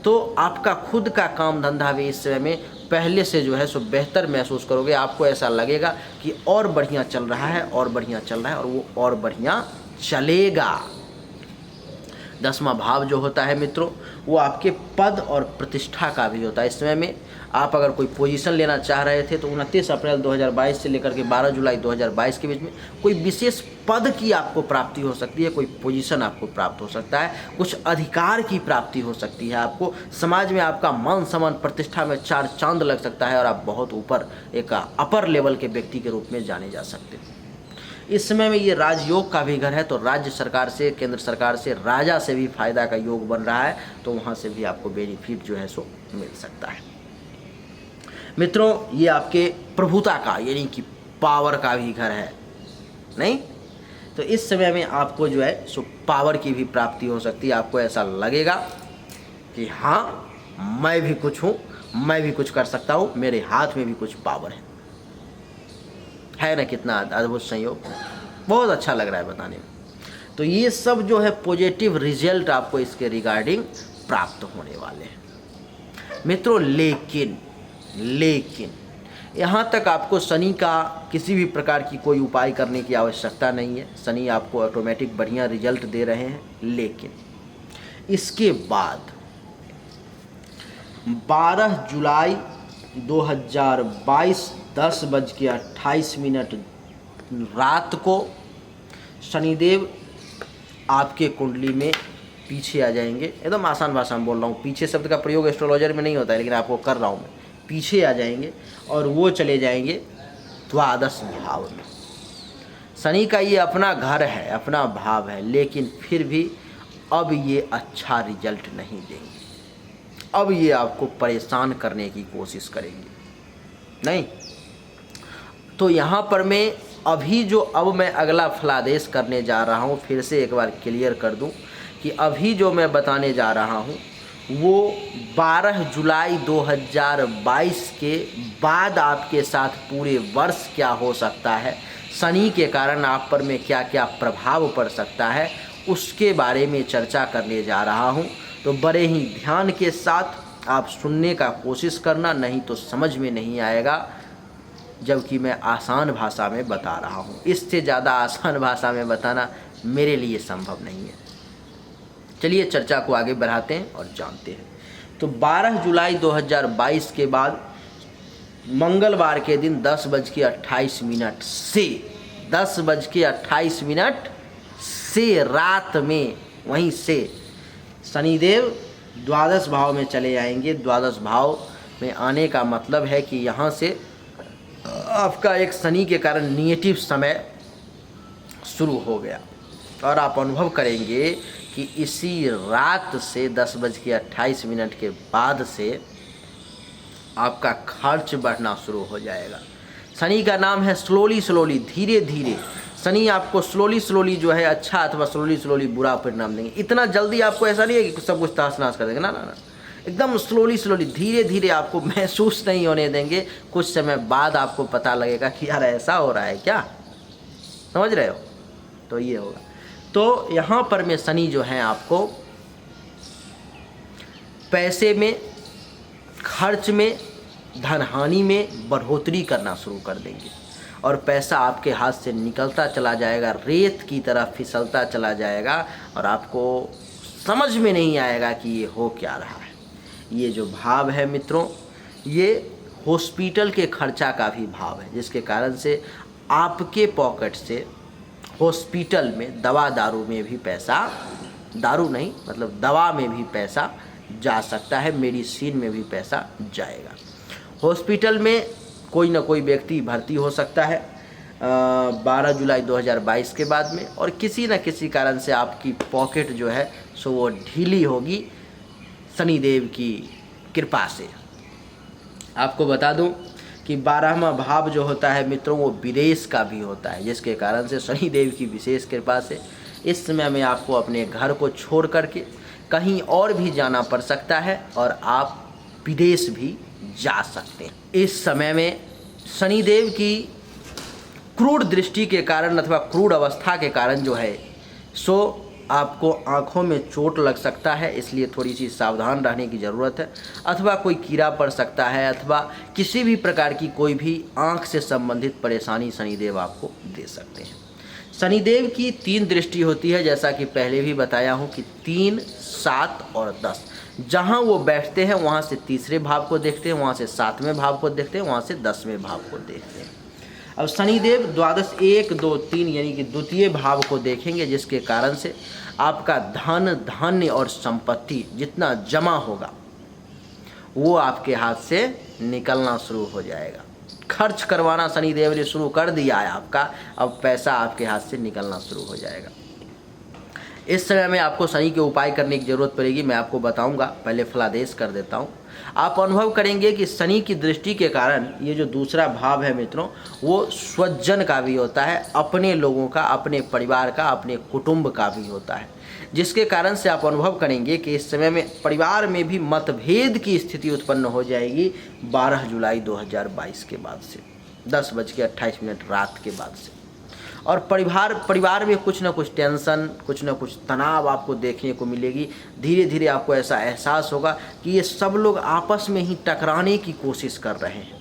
तो आपका खुद का काम धंधा भी इस समय में पहले से जो है सो बेहतर महसूस करोगे। आपको ऐसा लगेगा कि और बढ़िया चल रहा है, और बढ़िया चल रहा है, और वो और बढ़िया चलेगा। 10वां भाव जो होता है मित्रों, वो आपके पद और प्रतिष्ठा का भी होता है। इस समय में आप अगर कोई पोजीशन लेना चाह रहे थे तो 29 अप्रैल 2022 से लेकर के 12 जुलाई 2022 के बीच में कोई विशेष पद की आपको प्राप्ति हो सकती है, कोई पोजीशन आपको प्राप्त हो सकता है, कुछ अधिकार की प्राप्ति हो सकती है। आपको समाज में आपका मान सम्मान प्रतिष्ठा में 4 चांद लग सकता है और आप बहुत ऊपर एक अपर लेवल के व्यक्ति के रूप में जाने जा सकते हैं। इस समय में ये राजयोग का भी घर है, तो राज्य सरकार से, केंद्र सरकार से, राजा से भी फायदा का योग बन रहा है, तो वहाँ से भी आपको बेनिफिट जो है सो मिल सकता है। मित्रों, ये आपके प्रभुता का यानी कि पावर का भी घर है, नहीं? तो इस समय में आपको जो है सो पावर की भी प्राप्ति हो सकती है। आपको ऐसा लगेगा कि हाँ, मैं भी कुछ हूँ, मैं भी कुछ कर सकता हूँ, मेरे हाथ में भी कुछ पावर है ना? कितना अद्भुत संयोग, बहुत अच्छा लग रहा है बताने में। तो ये सब जो है पॉजिटिव रिजल्ट आपको इसके रिगार्डिंग प्राप्त होने वाले हैं मित्रों। लेकिन यहाँ तक आपको शनि का किसी भी प्रकार की कोई उपाय करने की आवश्यकता नहीं है। शनि आपको ऑटोमेटिक बढ़िया रिजल्ट दे रहे हैं। लेकिन इसके बाद 12 जुलाई 2022 10:28 रात को शनिदेव आपके कुंडली में पीछे आ जाएंगे। एकदम आसान भाषा में बोल रहा हूँ, पीछे शब्द का प्रयोग एस्ट्रोलॉजर में नहीं होता है, लेकिन आपको कर रहा हूँ मैं। पीछे आ जाएंगे और वो चले जाएंगे द्वादश भाव में। शनि का ये अपना घर है, अपना भाव है, लेकिन फिर भी अब ये अच्छा रिजल्ट नहीं देंगे। अब ये आपको परेशान करने की कोशिश करेंगे, नहीं? तो यहाँ पर मैं अब मैं अगला फलादेश करने जा रहा हूँ, फिर से एक बार क्लियर कर दूँ कि अभी जो मैं बताने जा रहा हूँ वो 12 जुलाई 2022 के बाद आपके साथ पूरे वर्ष क्या हो सकता है, शनि के कारण आप पर में क्या क्या प्रभाव पड़ सकता है, उसके बारे में चर्चा करने जा रहा हूँ। तो बड़े ही ध्यान के साथ आप सुनने का कोशिश करना, नहीं तो समझ में नहीं आएगा, जबकि मैं आसान भाषा में बता रहा हूँ। इससे ज़्यादा आसान भाषा में बताना मेरे लिए संभव नहीं है। चलिए चर्चा को आगे बढ़ाते हैं और जानते हैं। तो 12 जुलाई 2022 के बाद मंगलवार के दिन 10:28 से 10:28 से रात में वहीं से शनिदेव द्वादश भाव में चले आएंगे। द्वादश भाव में आने का मतलब है कि यहाँ से आपका एक शनि के कारण निगेटिव समय शुरू हो गया और आप अनुभव करेंगे कि इसी रात से 10:28 के बाद से आपका खर्च बढ़ना शुरू हो जाएगा। शनि का नाम है स्लोली, धीरे धीरे। शनि आपको स्लोली जो है अच्छा अथवा स्लोली बुरा परिणाम देंगे। इतना जल्दी आपको ऐसा नहीं है कि सब कुछ तहस नहस कर देंगे, ना। एकदम स्लोली धीरे धीरे आपको महसूस नहीं होने देंगे। कुछ समय बाद आपको पता लगेगा कि यार ऐसा हो रहा है क्या, समझ रहे हो? तो ये होगा। तो यहाँ पर में शनि जो है आपको पैसे में, खर्च में, धनहानि में बढ़ोतरी करना शुरू कर देंगे और पैसा आपके हाथ से निकलता चला जाएगा, रेत की तरह फिसलता चला जाएगा और आपको समझ में नहीं आएगा कि ये हो क्या रहा है। ये जो भाव है मित्रों, ये हॉस्पिटल के खर्चा का भी भाव है, जिसके कारण से आपके पॉकेट से हॉस्पिटल में दवा दारू में भी पैसा, दारू नहीं मतलब दवा में भी पैसा जा सकता है, मेडिसिन में भी पैसा जाएगा। हॉस्पिटल में कोई ना कोई व्यक्ति भर्ती हो सकता है 12 जुलाई 2022 के बाद में, और किसी न किसी कारण से आपकी पॉकेट जो है सो वो ढीली होगी शनिदेव की कृपा से। आपको बता दूं कि 12वां भाव जो होता है मित्रों वो विदेश का भी होता है, जिसके कारण से शनिदेव की विशेष कृपा से इस समय में आपको अपने घर को छोड़ करके कहीं और भी जाना पड़ सकता है और आप विदेश भी जा सकते हैं। इस समय में शनिदेव की क्रूड दृष्टि के कारण अथवा क्रूड अवस्था के कारण जो है सो आपको आँखों में चोट लग सकता है, इसलिए थोड़ी सी सावधान रहने की ज़रूरत है। अथवा कोई कीड़ा पड़ सकता है अथवा किसी भी प्रकार की कोई भी आँख से संबंधित परेशानी शनिदेव आपको दे सकते हैं। शनिदेव की 3 दृष्टि होती है, जैसा कि पहले भी बताया हूँ कि 3, 7 और 10। जहाँ वो बैठते हैं वहाँ से तीसरे भाव को देखते हैं, वहाँ से 7वें भाव को देखते हैं, वहाँ से 10वें भाव को देखते हैं। अब शनिदेव द्वादश 1, 2, 3 यानी कि द्वितीय भाव को देखेंगे, जिसके कारण से आपका धन, धान्य और संपत्ति जितना जमा होगा वो आपके हाथ से निकलना शुरू हो जाएगा। खर्च करवाना शनिदेव ने शुरू कर दिया है आपका, अब पैसा आपके हाथ से निकलना शुरू हो जाएगा। इस समय में आपको शनि के उपाय करने की ज़रूरत पड़ेगी, मैं आपको बताऊंगा। पहले फलादेश कर देता हूं। आप अनुभव करेंगे कि शनि की दृष्टि के कारण ये जो दूसरा भाव है मित्रों, वो स्वजन का भी होता है, अपने लोगों का, अपने परिवार का, अपने कुटुंब का भी होता है, जिसके कारण से आप अनुभव करेंगे कि इस समय में परिवार में भी मतभेद की स्थिति उत्पन्न हो जाएगी 12 जुलाई 2022 के बाद से, 10:28 रात के बाद से। और परिवार में कुछ ना कुछ टेंशन, कुछ ना कुछ तनाव आपको देखने को मिलेगी। धीरे धीरे आपको ऐसा एहसास होगा कि ये सब लोग आपस में ही टकराने की कोशिश कर रहे हैं।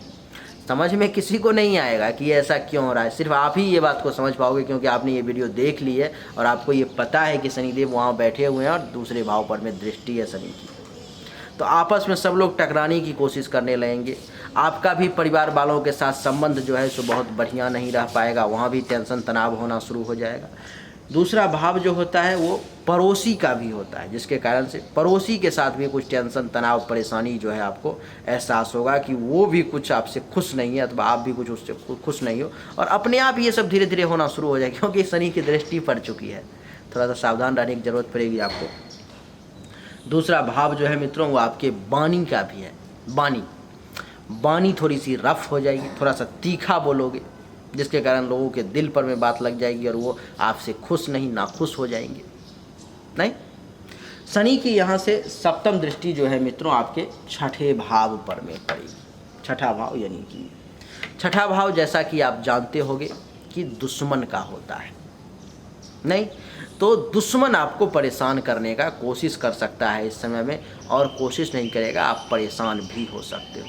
समझ में किसी को नहीं आएगा कि ऐसा क्यों हो रहा है, सिर्फ आप ही ये बात को समझ पाओगे क्योंकि आपने ये वीडियो देख ली है और आपको ये पता है कि शनिदेव वहाँ बैठे हुए हैं और दूसरे भाव पर में दृष्टि है शनि की। तो आपस में सब लोग टकराने की कोशिश करने लगेंगे। आपका भी परिवार वालों के साथ संबंध जो है सो बहुत बढ़िया नहीं रह पाएगा, वहाँ भी टेंशन तनाव होना शुरू हो जाएगा। दूसरा भाव जो होता है वो पड़ोसी का भी होता है, जिसके कारण से पड़ोसी के साथ भी कुछ टेंशन तनाव परेशानी जो है आपको एहसास होगा कि वो भी कुछ आपसे खुश नहीं है अथवा आप भी कुछ उससे खुश नहीं हो, और अपने आप ये सब धीरे धीरे होना शुरू हो जाएगा क्योंकि शनि की दृष्टि पड़ चुकी है। थोड़ा सा सावधान रहने की ज़रूरत पड़ेगी आपको। दूसरा भाव जो है मित्रों वो आपके वाणी का भी है। वाणी थोड़ी सी रफ हो जाएगी, थोड़ा सा तीखा बोलोगे, जिसके कारण लोगों के दिल पर में बात लग जाएगी और वो आपसे खुश नहीं नाखुश हो जाएंगे। नहीं, शनि की यहाँ से सप्तम दृष्टि जो है मित्रों आपके छठे भाव पर में पड़ेगी। छठा भाव यानी कि छठा भाव जैसा कि आप जानते होंगे कि दुश्मन का होता है। नहीं तो दुश्मन आपको परेशान करने का कोशिश कर सकता है इस समय में, और कोशिश नहीं करेगा आप परेशान भी हो सकते हो।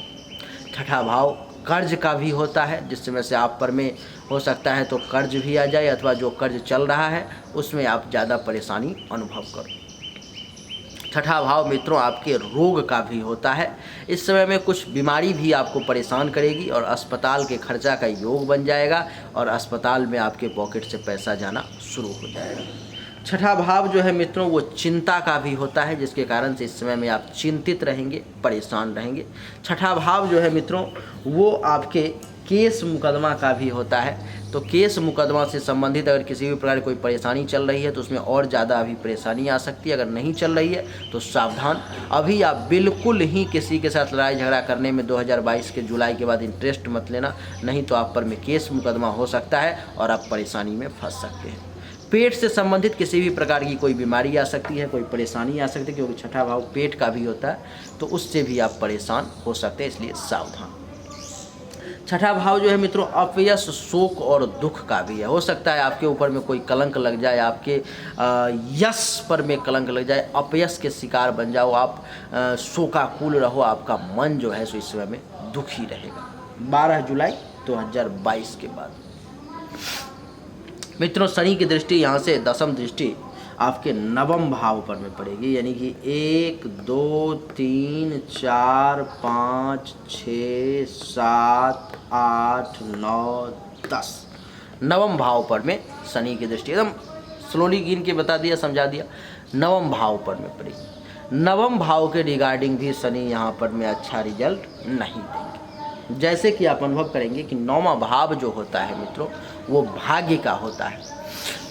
छठा भाव कर्ज का भी होता है, जिस समय से आप पर में हो सकता है तो कर्ज भी आ जाए अथवा जो कर्ज चल रहा है उसमें आप ज़्यादा परेशानी अनुभव करो। छठा भाव मित्रों आपके रोग का भी होता है। इस समय में कुछ बीमारी भी आपको परेशान करेगी और अस्पताल के खर्चा का योग बन जाएगा और अस्पताल में आपके पॉकेट से पैसा जाना शुरू हो जाएगा। छठा भाव जो है मित्रों वो चिंता का भी होता है, जिसके कारण से इस समय में आप चिंतित रहेंगे, परेशान रहेंगे। छठा भाव जो है मित्रों वो आपके केस मुकदमा का भी होता है। तो केस मुकदमा से संबंधित अगर किसी भी प्रकार की कोई परेशानी चल रही है तो उसमें और ज़्यादा अभी परेशानी आ सकती है। अगर नहीं चल रही है तो सावधान, अभी आप बिल्कुल ही किसी के साथ लड़ाई झगड़ा करने में 2022 के जुलाई के बाद इंटरेस्ट मत लेना, नहीं तो आप पर में केस मुकदमा हो सकता है और आप परेशानी में फंस सकते हैं। पेट से संबंधित किसी भी प्रकार की कोई बीमारी आ सकती है, कोई परेशानी आ सकती है, क्योंकि छठा भाव पेट का भी होता है, तो उससे भी आप परेशान हो सकते हैं, इसलिए सावधान। छठा भाव जो है मित्रों अपयश, शोक और दुख का भी है। हो सकता है आपके ऊपर में कोई कलंक लग जाए, आपके यश पर में कलंक लग जाए, अपयश के शिकार बन जाओ, आप शोकाकुल रहो, आपका मन जो है सो इस समय में दुखी रहेगा 12 जुलाई 2022 के बाद। मित्रों शनि की दृष्टि यहाँ से दसम दृष्टि आपके नवम भाव पर में पड़ेगी, यानी कि 1, 2, 3, 4, 5, 6, 7, 8, 9, 10 नवम भाव पर में शनि की दृष्टि। एकदम स्लोली गिन के बता दिया, समझा दिया। नवम भाव पर में पड़ेगी। नवम भाव के रिगार्डिंग भी शनि यहाँ पर में अच्छा रिजल्ट नहीं देंगे। जैसे कि आप अनुभव करेंगे कि नौवां भाव जो होता है मित्रों वो भाग्य का होता है।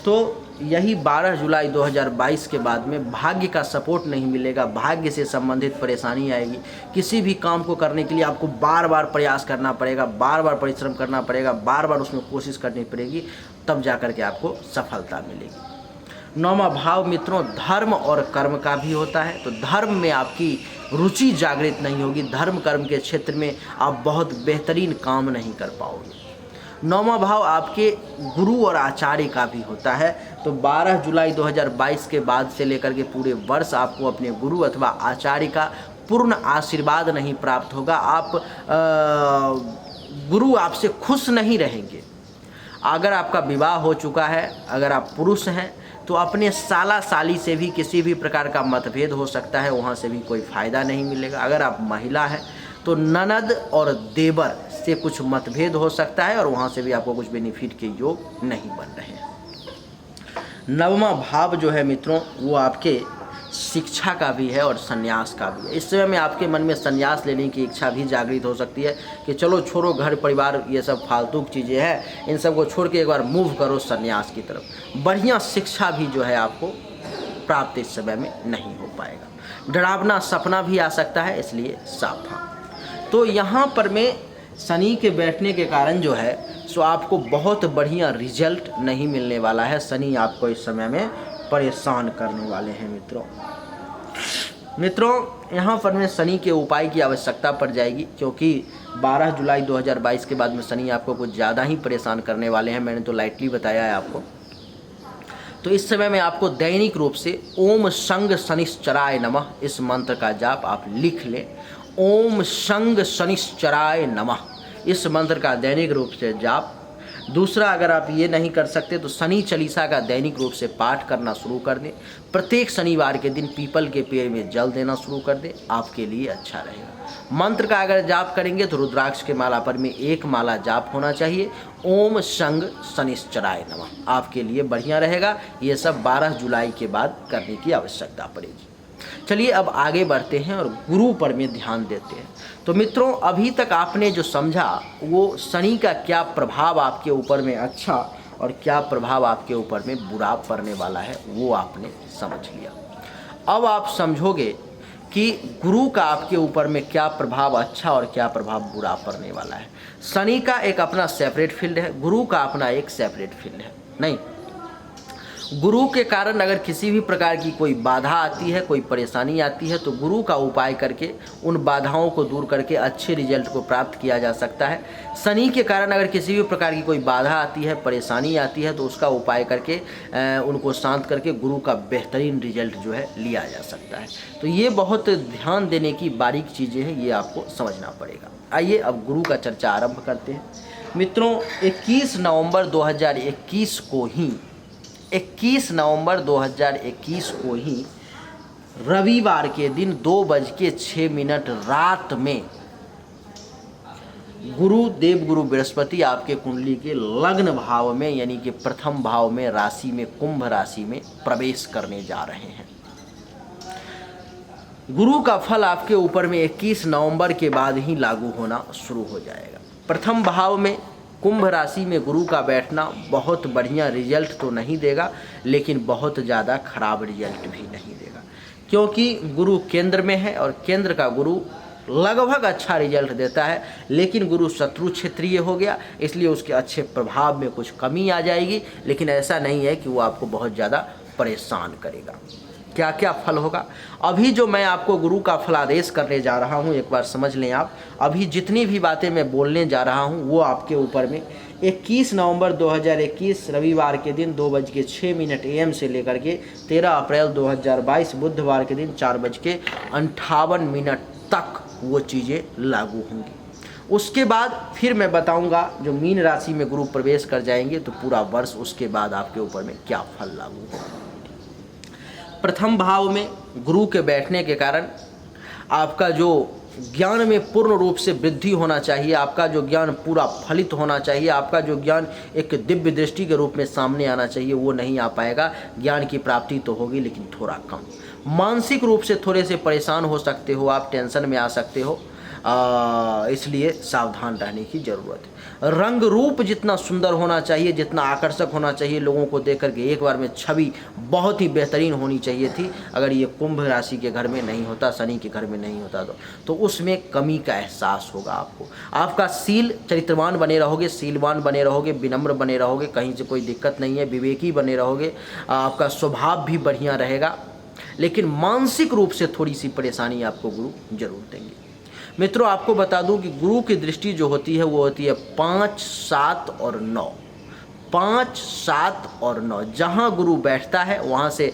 तो यही 12 जुलाई 2022 के बाद में भाग्य का सपोर्ट नहीं मिलेगा, भाग्य से संबंधित परेशानी आएगी। किसी भी काम को करने के लिए आपको बार बार प्रयास करना पड़ेगा, बार बार परिश्रम करना पड़ेगा, बार बार उसमें कोशिश करनी पड़ेगी, तब जाकर के आपको सफलता मिलेगी। नौवां भाव मित्रों धर्म और कर्म का भी होता है। तो धर्म में आपकी रुचि जागृत नहीं होगी, धर्म कर्म के क्षेत्र में आप बहुत बेहतरीन काम नहीं कर पाओगे। 9वां भाव आपके गुरु और आचार्य का भी होता है। तो 12 जुलाई 2022 के बाद से लेकर के पूरे वर्ष आपको अपने गुरु अथवा आचार्य का पूर्ण आशीर्वाद नहीं प्राप्त होगा। आप गुरु आपसे खुश नहीं रहेंगे। अगर आपका विवाह हो चुका है, अगर आप पुरुष हैं, तो अपने साला साली से भी किसी भी प्रकार का मतभेद हो सकता है, वहाँ से भी कोई फ़ायदा नहीं मिलेगा। अगर आप महिला हैं तो ननद और देवर से कुछ मतभेद हो सकता है और वहाँ से भी आपको कुछ बेनिफिट के योग नहीं बन रहे हैं। 9वां भाव जो है मित्रों, वो आपके शिक्षा का भी है और संन्यास का भी है। इस समय में आपके मन में संन्यास लेने की इच्छा भी जागृत हो सकती है कि चलो छोड़ो घर परिवार, ये सब फालतू चीज़ें हैं, इन सब को छोड़ के एक बार मूव करो संन्यास की तरफ। बढ़िया शिक्षा भी जो है आपको प्राप्त इस समय में नहीं हो पाएगा। डरावना सपना भी आ सकता है, इसलिए सावधान। तो यहाँ पर में शनि के बैठने के कारण जो है सो आपको बहुत बढ़िया रिजल्ट नहीं मिलने वाला है। शनि आपको इस समय में परेशान करने वाले हैं मित्रों यहाँ पर में शनि के उपाय की आवश्यकता पड़ जाएगी, क्योंकि 12 जुलाई 2022 के बाद में शनि आपको कुछ ज़्यादा ही परेशान करने वाले हैं। मैंने तो लाइटली बताया है आपको। तो इस समय में आपको दैनिक रूप से ओम संग शनिश्चराय नमः इस मंत्र का जाप आप लिख लें। ओम संग शनिश्चराय नमः इस मंत्र का दैनिक रूप से जाप। दूसरा, अगर आप ये नहीं कर सकते तो शनि चालीसा का दैनिक रूप से पाठ करना शुरू कर दें। प्रत्येक शनिवार के दिन पीपल के पेड़ में जल देना शुरू कर दें, आपके लिए अच्छा रहेगा। मंत्र का अगर जाप करेंगे तो रुद्राक्ष के माला पर में 1 माला जाप होना चाहिए। ओम संग शनिश्चराय नमः आपके लिए बढ़िया रहेगा। ये सब 12 जुलाई के बाद करने की आवश्यकता पड़ेगी। चलिए अब आगे बढ़ते हैं और गुरु पर में ध्यान देते हैं। तो मित्रों, अभी तक आपने जो समझा वो शनि का क्या प्रभाव आपके ऊपर में अच्छा और क्या प्रभाव आपके ऊपर में बुरा पड़ने वाला है, वो आपने समझ लिया। अब आप समझोगे कि गुरु का आपके ऊपर में क्या प्रभाव अच्छा और क्या प्रभाव बुरा पड़ने वाला है। शनि का एक अपना सेपरेट फील्ड है, गुरु का अपना एक सेपरेट फील्ड है। नहीं, गुरु के कारण अगर किसी भी प्रकार की कोई बाधा आती है, कोई परेशानी आती है, तो गुरु का उपाय करके उन बाधाओं को दूर करके अच्छे रिजल्ट को प्राप्त किया जा सकता है। शनि के कारण अगर किसी भी प्रकार की कोई बाधा आती है, परेशानी आती है, तो उसका उपाय करके उनको शांत करके गुरु का बेहतरीन रिजल्ट जो है लिया जा सकता है। तो ये बहुत ध्यान देने की बारीक चीज़ें हैं, ये आपको समझना पड़ेगा। आइए अब गुरु का चर्चा आरंभ करते हैं। मित्रों, 21 नवंबर 2021 को ही 21 नवंबर 2021 को ही रविवार के दिन 2:06 रात में गुरु देवगुरु बृहस्पति आपके कुंडली के लग्न भाव में यानी कि प्रथम भाव में राशि में कुंभ राशि में प्रवेश करने जा रहे हैं। गुरु का फल आपके ऊपर में 21 नवंबर के बाद ही लागू होना शुरू हो जाएगा। प्रथम भाव में कुंभ राशि में गुरु का बैठना बहुत बढ़िया रिजल्ट तो नहीं देगा, लेकिन बहुत ज़्यादा खराब रिजल्ट भी नहीं देगा, क्योंकि गुरु केंद्र में है और केंद्र का गुरु लगभग अच्छा रिजल्ट देता है। लेकिन गुरु शत्रु क्षेत्रीय हो गया, इसलिए उसके अच्छे प्रभाव में कुछ कमी आ जाएगी, लेकिन ऐसा नहीं है कि वो आपको बहुत ज़्यादा परेशान करेगा। क्या क्या फल होगा, अभी जो मैं आपको गुरु का फलादेश करने जा रहा हूँ, एक बार समझ लें आप। अभी जितनी भी बातें मैं बोलने जा रहा हूँ वो आपके ऊपर में 21 नवंबर 2021 रविवार के दिन 2:06 AM से लेकर के 13 अप्रैल 2022 बुधवार के दिन 4:58 तक वो चीज़ें लागू होंगी। उसके बाद फिर मैं बताऊंगा जो मीन राशि में गुरु प्रवेश कर जाएंगे तो पूरा वर्ष उसके बाद आपके ऊपर में क्या फल लागू होगा। प्रथम भाव में गुरु के बैठने के कारण आपका जो ज्ञान में पूर्ण रूप से वृद्धि होना चाहिए, आपका जो ज्ञान पूरा फलित होना चाहिए, आपका जो ज्ञान एक दिव्य दृष्टि के रूप में सामने आना चाहिए, वो नहीं आ पाएगा। ज्ञान की प्राप्ति तो होगी लेकिन थोड़ा कम। मानसिक रूप से थोड़े से परेशान हो सकते हो, आप टेंशन में आ सकते हो, इसलिए सावधान रहने की ज़रूरत है। रंग रूप जितना सुंदर होना चाहिए, जितना आकर्षक होना चाहिए, लोगों को देख करके एक बार में छवि बहुत ही बेहतरीन होनी चाहिए थी। अगर ये कुंभ राशि के घर में नहीं होता, शनि के घर में नहीं होता तो उसमें कमी का एहसास होगा आपको। आपका सील चरित्रवान बने रहोगे, सीलवान बने रहोगे, विनम्र बने रहोगे, कहीं से कोई दिक्कत नहीं है, विवेकी बने रहोगे, आपका स्वभाव भी बढ़िया रहेगा, लेकिन मानसिक रूप से थोड़ी सी परेशानी आपको गुरु जरूर देंगे। मित्रों आपको बता दूं कि गुरु की दृष्टि जो होती है वो होती है 5, 7 और 9। 5, 7 और 9 जहाँ गुरु बैठता है वहाँ से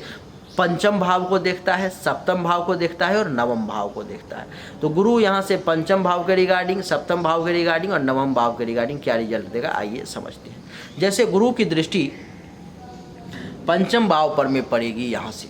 पंचम भाव को देखता है, सप्तम भाव को देखता है और नवम भाव को देखता है। तो गुरु यहाँ से पंचम भाव के रिगार्डिंग, सप्तम भाव के रिगार्डिंग और नवम भाव के रिगार्डिंग क्या रिजल्ट देगा, आइए समझते हैं। जैसे गुरु की दृष्टि पंचम भाव पर में पड़ेगी यहाँ से,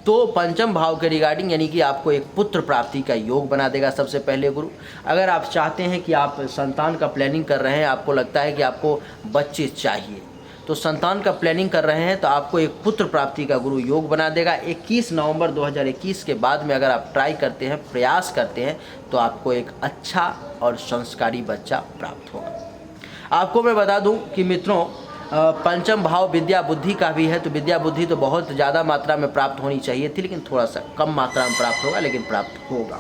तो पंचम भाव के रिगार्डिंग यानी कि आपको एक पुत्र प्राप्ति का योग बना देगा सबसे पहले गुरु। अगर आप चाहते हैं कि आप संतान का प्लानिंग कर रहे हैं, आपको लगता है कि आपको बच्चे चाहिए, तो संतान का प्लानिंग कर रहे हैं, तो आपको एक पुत्र प्राप्ति का गुरु योग बना देगा। 21 नवंबर 2021 के बाद में अगर आप ट्राई करते हैं, प्रयास करते हैं, तो आपको एक अच्छा और संस्कारी बच्चा प्राप्त होगा। आपको मैं बता दूं कि मित्रों पंचम भाव विद्या बुद्धि का भी है, तो विद्या बुद्धि तो बहुत ज़्यादा मात्रा में प्राप्त होनी चाहिए थी, लेकिन थोड़ा सा कम मात्रा में प्राप्त होगा, लेकिन प्राप्त होगा।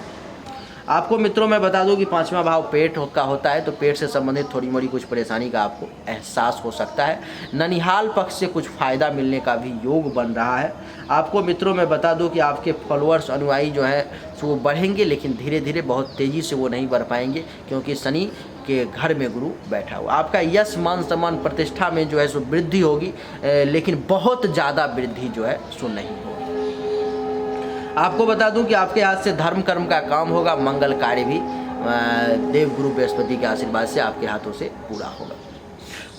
आपको मित्रों मैं बता दूं कि 5वां भाव पेट का होता है, तो पेट से संबंधित थोड़ी मोड़ी कुछ परेशानी का आपको एहसास हो सकता है। ननिहाल पक्ष से कुछ फ़ायदा मिलने का भी योग बन रहा है। आपको मित्रों मैं बता दूं कि आपके फॉलोअर्स अनुयायी जो हैं वो बढ़ेंगे, लेकिन धीरे धीरे बहुत तेज़ी से वो नहीं बढ़ पाएंगे, क्योंकि शनि के घर में गुरु बैठा हुआ। आपका यश मान सम्मान प्रतिष्ठा में जो है सो वृद्धि होगी, लेकिन बहुत ज़्यादा वृद्धि जो है सो नहीं होगी। आपको बता दूं कि आपके हाथ से धर्म कर्म का काम होगा, मंगल कार्य भी देव गुरु बृहस्पति के आशीर्वाद से आपके हाथों से पूरा होगा।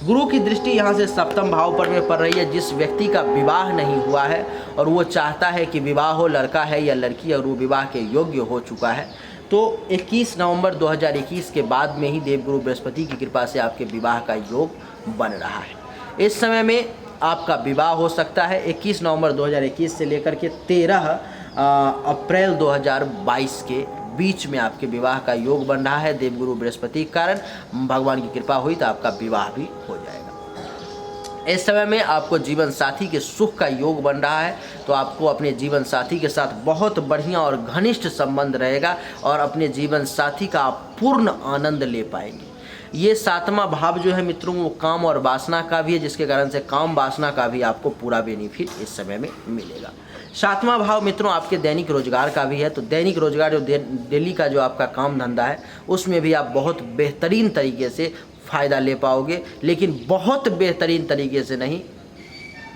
गुरु की दृष्टि यहाँ से सप्तम भाव पर में पड़ रही है। जिस व्यक्ति का विवाह नहीं हुआ है और वो चाहता है कि विवाह हो, लड़का है या लड़की, और वो विवाह के योग्य हो चुका है, तो 21 नवंबर 2021 के बाद में ही देवगुरु बृहस्पति की कृपा से आपके विवाह का योग बन रहा है। इस समय में आपका विवाह हो सकता है। 21 नवंबर 2021 से लेकर के 13 अप्रैल 2022 के बीच में आपके विवाह का योग बन रहा है। देवगुरु बृहस्पति के कारण भगवान की कृपा हुई तो आपका विवाह भी हो जाएगा। इस समय में आपको जीवन साथी के सुख का योग बन रहा है, तो आपको अपने जीवन साथी के साथ बहुत बढ़िया और घनिष्ठ संबंध रहेगा और अपने जीवन साथी का आप पूर्ण आनंद ले पाएंगे। ये 7वां भाव जो है मित्रों वो काम और वासना का भी है, जिसके कारण से काम वासना का भी आपको पूरा बेनिफिट इस समय में मिलेगा। 7वां भाव मित्रों आपके दैनिक रोजगार का भी है, तो दैनिक रोजगार जो डेली का जो आपका काम धंधा है उसमें भी आप बहुत बेहतरीन तरीके से फ़ायदा ले पाओगे, लेकिन बहुत बेहतरीन तरीके से नहीं,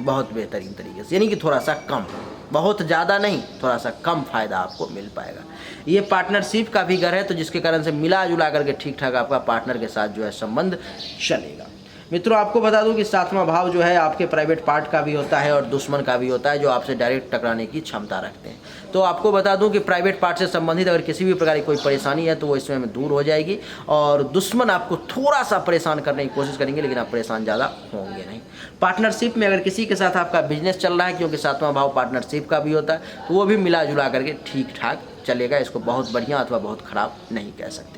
बहुत बेहतरीन तरीके से, यानी कि थोड़ा सा कम, बहुत ज़्यादा नहीं, थोड़ा सा कम फ़ायदा आपको मिल पाएगा। ये पार्टनरशिप का भी घर है, तो जिसके कारण से मिला जुला करके ठीक ठाक आपका पार्टनर के साथ जो है संबंध चलेगा। मित्रों आपको बता दूं कि 7वां भाव जो है आपके प्राइवेट पार्ट का भी होता है और दुश्मन का भी होता है, जो आपसे डायरेक्ट टकराने की क्षमता रखते हैं। तो आपको बता दूं कि प्राइवेट पार्ट से संबंधित अगर किसी भी प्रकार की कोई परेशानी है तो वो इसमें दूर हो जाएगी, और दुश्मन आपको थोड़ा सा परेशान करने की कोशिश करेंगे, लेकिन आप परेशान ज़्यादा होंगे नहीं। पार्टनरशिप में अगर किसी के साथ आपका बिजनेस चल रहा है, क्योंकि 7वां भाव पार्टनरशिप का भी होता है, तो वो भी मिला जुला करके ठीक ठाक चलेगा। इसको बहुत बढ़िया अथवा बहुत खराब नहीं कह सकते।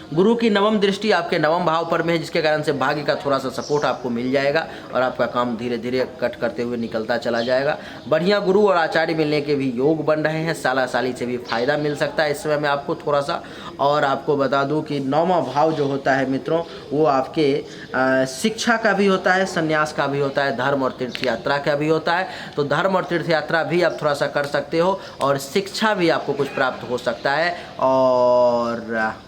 गुरु की नवम दृष्टि आपके नवम भाव पर में है, जिसके कारण से भाग्य का थोड़ा सा सपोर्ट आपको मिल जाएगा और आपका काम धीरे धीरे कट करते हुए निकलता चला जाएगा। बढ़िया गुरु और आचार्य मिलने के भी योग बन रहे हैं। साला साली से भी फायदा मिल सकता है इस समय में आपको थोड़ा सा। और आपको बता दूं कि 9वां भाव जो होता है मित्रों वो आपके शिक्षा का भी होता है, संन्यास का भी होता है, धर्म और तीर्थ यात्रा का भी होता है। तो धर्म और तीर्थ यात्रा भी आप थोड़ा सा कर सकते हो और शिक्षा भी आपको कुछ प्राप्त हो सकता है, और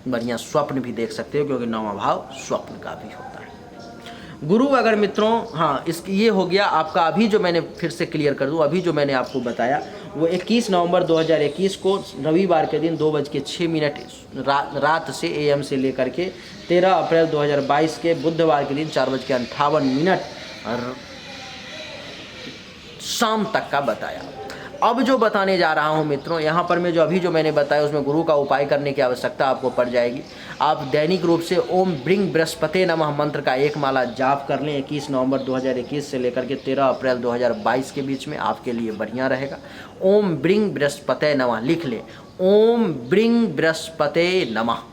बढ़िया स्वप्न भी देख सकते हो, क्योंकि 9वां भाव स्वप्न का भी होता है। गुरु अगर मित्रों हाँ ये हो गया आपका। अभी जो मैंने फिर से क्लियर कर दूं, अभी जो मैंने आपको बताया वो 21 नवंबर 2021 को रविवार के दिन 2:06 रात से AM से लेकर के 13 अप्रैल 2022 के बुधवार के दिन 4:58 शाम तक का बताया। अब जो बताने जा रहा हूं मित्रों, यहाँ पर मैं जो अभी जो मैंने बताया उसमें गुरु का उपाय करने की आवश्यकता आपको पड़ जाएगी। आप दैनिक रूप से ओम ब्रिंग बृहस्पते नमः मंत्र का 1 माला जाप कर लें। 21 नवंबर 2021 से लेकर के 13 अप्रैल 2022 के बीच में आपके लिए बढ़िया रहेगा। ओम ब्रिंग बृहस्पते नमः लिख लें, ओम ब्रिंग बृहस्पते नमः।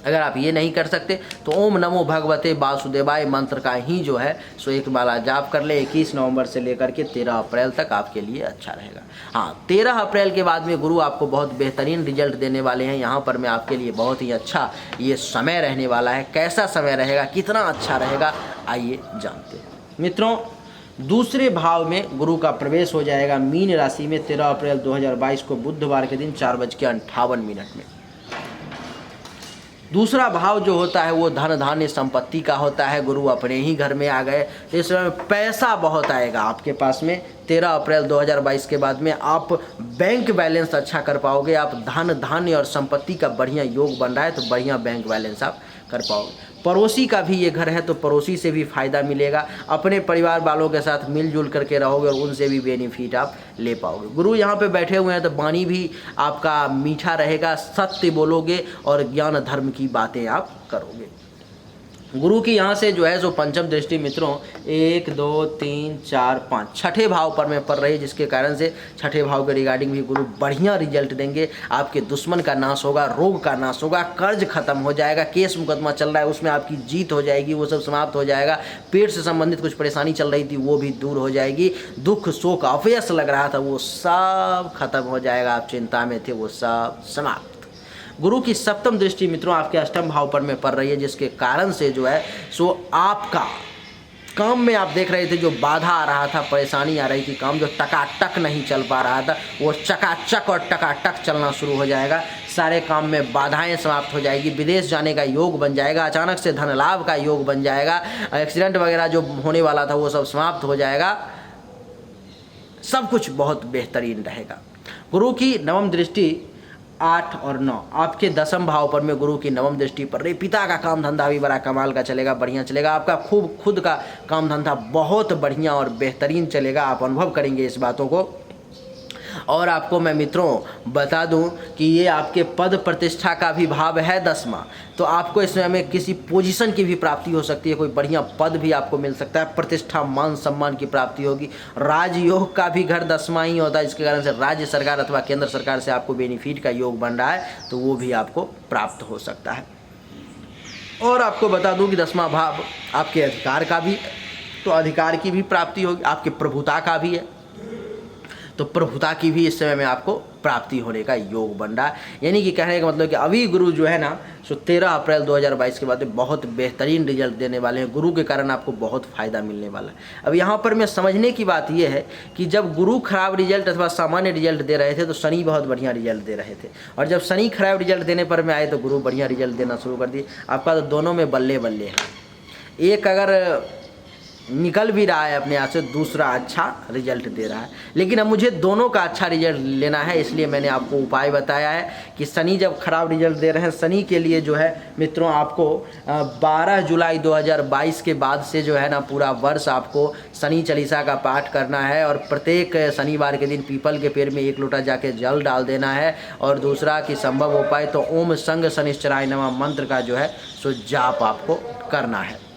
अगर आप ये नहीं कर सकते तो ओम नमो भगवते वासुदेवाय मंत्र का ही जो है सो 1 माला जाप कर ले। 21 नवंबर से लेकर के 13 अप्रैल तक आपके लिए अच्छा रहेगा। हाँ 13 अप्रैल के बाद में गुरु आपको बहुत बेहतरीन रिजल्ट देने वाले हैं। यहाँ पर मैं आपके लिए बहुत ही अच्छा ये समय रहने वाला है। कैसा समय रहेगा, कितना अच्छा रहेगा, आइए जानते हैं। मित्रों दूसरे भाव में गुरु का प्रवेश हो जाएगा मीन राशि में 13 अप्रैल 2022 को बुधवार के दिन 4:58 में। दूसरा भाव जो होता है वो धन धान्य संपत्ति का होता है। गुरु अपने ही घर में आ गए तो इस समय पैसा बहुत आएगा आपके पास में। 13 अप्रैल 2022 के बाद में आप बैंक बैलेंस अच्छा कर पाओगे। आप धन धान्य और संपत्ति का बढ़िया योग बन रहा है तो बढ़िया बैंक बैलेंस आप कर पाओगे। पड़ोसी का भी ये घर है तो पड़ोसी से भी फायदा मिलेगा। अपने परिवार वालों के साथ मिलजुल करके रहोगे और उनसे भी बेनिफिट आप ले पाओगे। गुरु यहाँ पे बैठे हुए हैं तो वाणी भी आपका मीठा रहेगा, सत्य बोलोगे और ज्ञान धर्म की बातें आप करोगे। गुरु की यहाँ से जो है सो पंचम दृष्टि मित्रों 1 2 3 4 5 छठे भाव पर में पड़ रही है, जिसके कारण से छठे भाव के रिगार्डिंग भी गुरु बढ़िया रिजल्ट देंगे। आपके दुश्मन का नाश होगा, रोग का नाश होगा, कर्ज खत्म हो जाएगा, केस मुकदमा चल रहा है उसमें आपकी जीत हो जाएगी, वो सब समाप्त हो जाएगा। पेट से संबंधित कुछ परेशानी चल रही थी वो भी दूर हो जाएगी। दुख शोक अपयश लग रहा था वो सब खत्म हो जाएगा। आप चिंता में थे वो सब समाप्त। गुरु की सप्तम दृष्टि मित्रों आपके अष्टम भाव पर में पड़ रही है, जिसके कारण से जो है सो आपका काम में आप देख रहे थे जो बाधा आ रहा था, परेशानी आ रही थी, काम जो टकाटक नहीं चल पा रहा था वो चकाचक और टकाटक चलना शुरू हो जाएगा। सारे काम में बाधाएं समाप्त हो जाएगी। विदेश जाने का योग बन जाएगा, अचानक से धन लाभ का योग बन जाएगा। एक्सीडेंट वगैरह जो होने वाला था वो सब समाप्त हो जाएगा। सब कुछ बहुत बेहतरीन रहेगा। गुरु की नवम दृष्टि 8 और 9 आपके दसम भाव पर में गुरु की नवम दृष्टि पर रही। पिता का काम धंधा भी बड़ा कमाल का चलेगा, बढ़िया चलेगा। आपका खूब खुद का काम धंधा बहुत बढ़िया और बेहतरीन चलेगा। आप अनुभव करेंगे इस बातों को। और आपको मैं मित्रों बता दूं कि ये आपके पद प्रतिष्ठा का भी भाव है 10वां, तो आपको इस समय में किसी पोजीशन की भी प्राप्ति हो सकती है। कोई बढ़िया पद भी आपको मिल सकता है, प्रतिष्ठा मान सम्मान की प्राप्ति होगी। राजयोग का भी घर 10वां ही होता है, जिसके कारण से राज्य सरकार अथवा केंद्र सरकार से आपको बेनिफिट का योग बन रहा है तो वो भी आपको प्राप्त हो सकता है। और आपको बता दूं कि 10वां भाव आपके अधिकार का भी, तो अधिकार की भी प्राप्ति होगी। आपके प्रभुता का भी है तो प्रभुता की भी इस समय में आपको प्राप्ति होने का योग बन रहा है। यानी कि कहने का मतलब कि अभी गुरु जो है ना सो 13 अप्रैल 2022 के बाद बहुत बेहतरीन रिजल्ट देने वाले हैं। गुरु के कारण आपको बहुत फायदा मिलने वाला है। अब यहाँ पर मैं समझने की बात यह है कि जब गुरु खराब रिजल्ट अथवा सामान्य रिजल्ट दे रहे थे तो शनि बहुत बढ़िया रिजल्ट दे रहे थे, और जब शनि खराब रिजल्ट देने पर में आए तो गुरु बढ़िया रिजल्ट देना शुरू कर दिए। आपका तो दोनों में बल्ले बल्ले है। एक अगर निकल भी रहा है अपने आप से, दूसरा अच्छा रिजल्ट दे रहा है। लेकिन अब मुझे दोनों का अच्छा रिजल्ट लेना है, इसलिए मैंने आपको उपाय बताया है कि शनि जब खराब रिजल्ट दे रहे हैं, शनि के लिए जो है मित्रों आपको 12 जुलाई 2022 के बाद से जो है ना पूरा वर्ष आपको शनि चालीसा का पाठ करना है। और प्रत्येक शनिवार के दिन पीपल के पेड़ में 1 लोटा जाके जल डाल देना है। और दूसरा कि संभव हो पाए तो ओम संग शनिश्चराय नमः मंत्र का जो है सो जाप आपको करना है।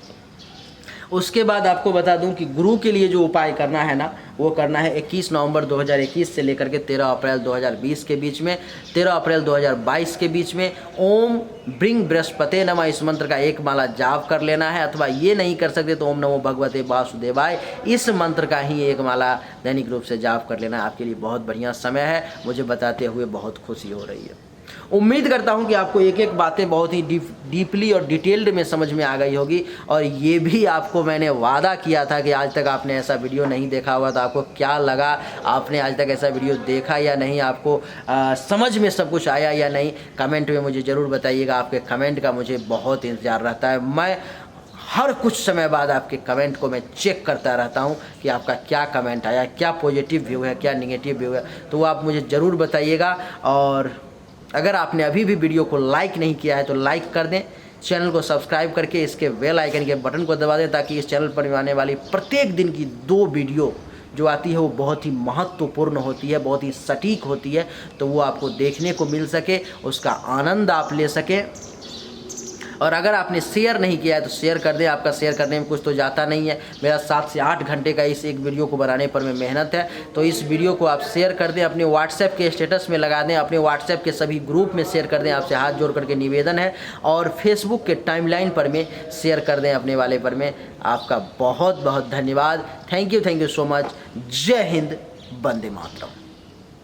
उसके बाद आपको बता दूं कि गुरु के लिए जो उपाय करना है ना वो करना है 21 नवंबर 2021 से लेकर के 13 अप्रैल 2020 के बीच में, 13 अप्रैल 2022 के बीच में ओम ब्रिंग बृहस्पते नमः इस मंत्र का 1 माला जाप कर लेना है। अथवा ये नहीं कर सकते तो ओम नमो भगवते वासुदेवाय इस मंत्र का ही 1 माला दैनिक रूप से जाप कर लेना है। आपके लिए बहुत बढ़िया समय है। मुझे बताते हुए बहुत खुशी हो रही है। उम्मीद करता हूं कि आपको एक एक बातें बहुत ही डीपली और डिटेल्ड में समझ में आ गई होगी। और ये भी आपको मैंने वादा किया था कि आज तक आपने ऐसा वीडियो नहीं देखा हुआ, तो आपको क्या लगा, आपने आज तक ऐसा वीडियो देखा या नहीं, आपको समझ में सब कुछ आया या नहीं, कमेंट में मुझे ज़रूर बताइएगा। आपके कमेंट का मुझे बहुत इंतज़ार रहता है। मैं हर कुछ समय बाद आपके कमेंट को मैं चेक करता रहता हूं कि आपका क्या कमेंट आया, क्या पॉजिटिव व्यू है, क्या नेगेटिव व्यू है, तो वो आप मुझे ज़रूर बताइएगा। और अगर आपने अभी भी वीडियो को लाइक नहीं किया है तो लाइक कर दें, चैनल को सब्सक्राइब करके इसके बेल आइकन के बटन को दबा दें, ताकि इस चैनल पर आने वाली प्रत्येक दिन की 2 वीडियो जो आती है वो बहुत ही महत्वपूर्ण होती है, बहुत ही सटीक होती है, तो वो आपको देखने को मिल सके, उसका आनंद आप ले सकें। और अगर आपने शेयर नहीं किया है तो शेयर कर दें। आपका शेयर करने में कुछ तो जाता नहीं है। मेरा 7 से 8 घंटे का इस एक वीडियो को बनाने पर में मेहनत है, तो इस वीडियो को आप शेयर कर दें, अपने व्हाट्सएप के स्टेटस में लगा दें, अपने व्हाट्सएप के सभी ग्रुप में शेयर कर दें। आपसे हाथ जोड़ करके निवेदन है। और फेसबुक के टाइमलाइन पर में शेयर कर दें अपने वाले पर में। आपका बहुत बहुत धन्यवाद। Thank you so much. जय हिंद, वंदे मातरम।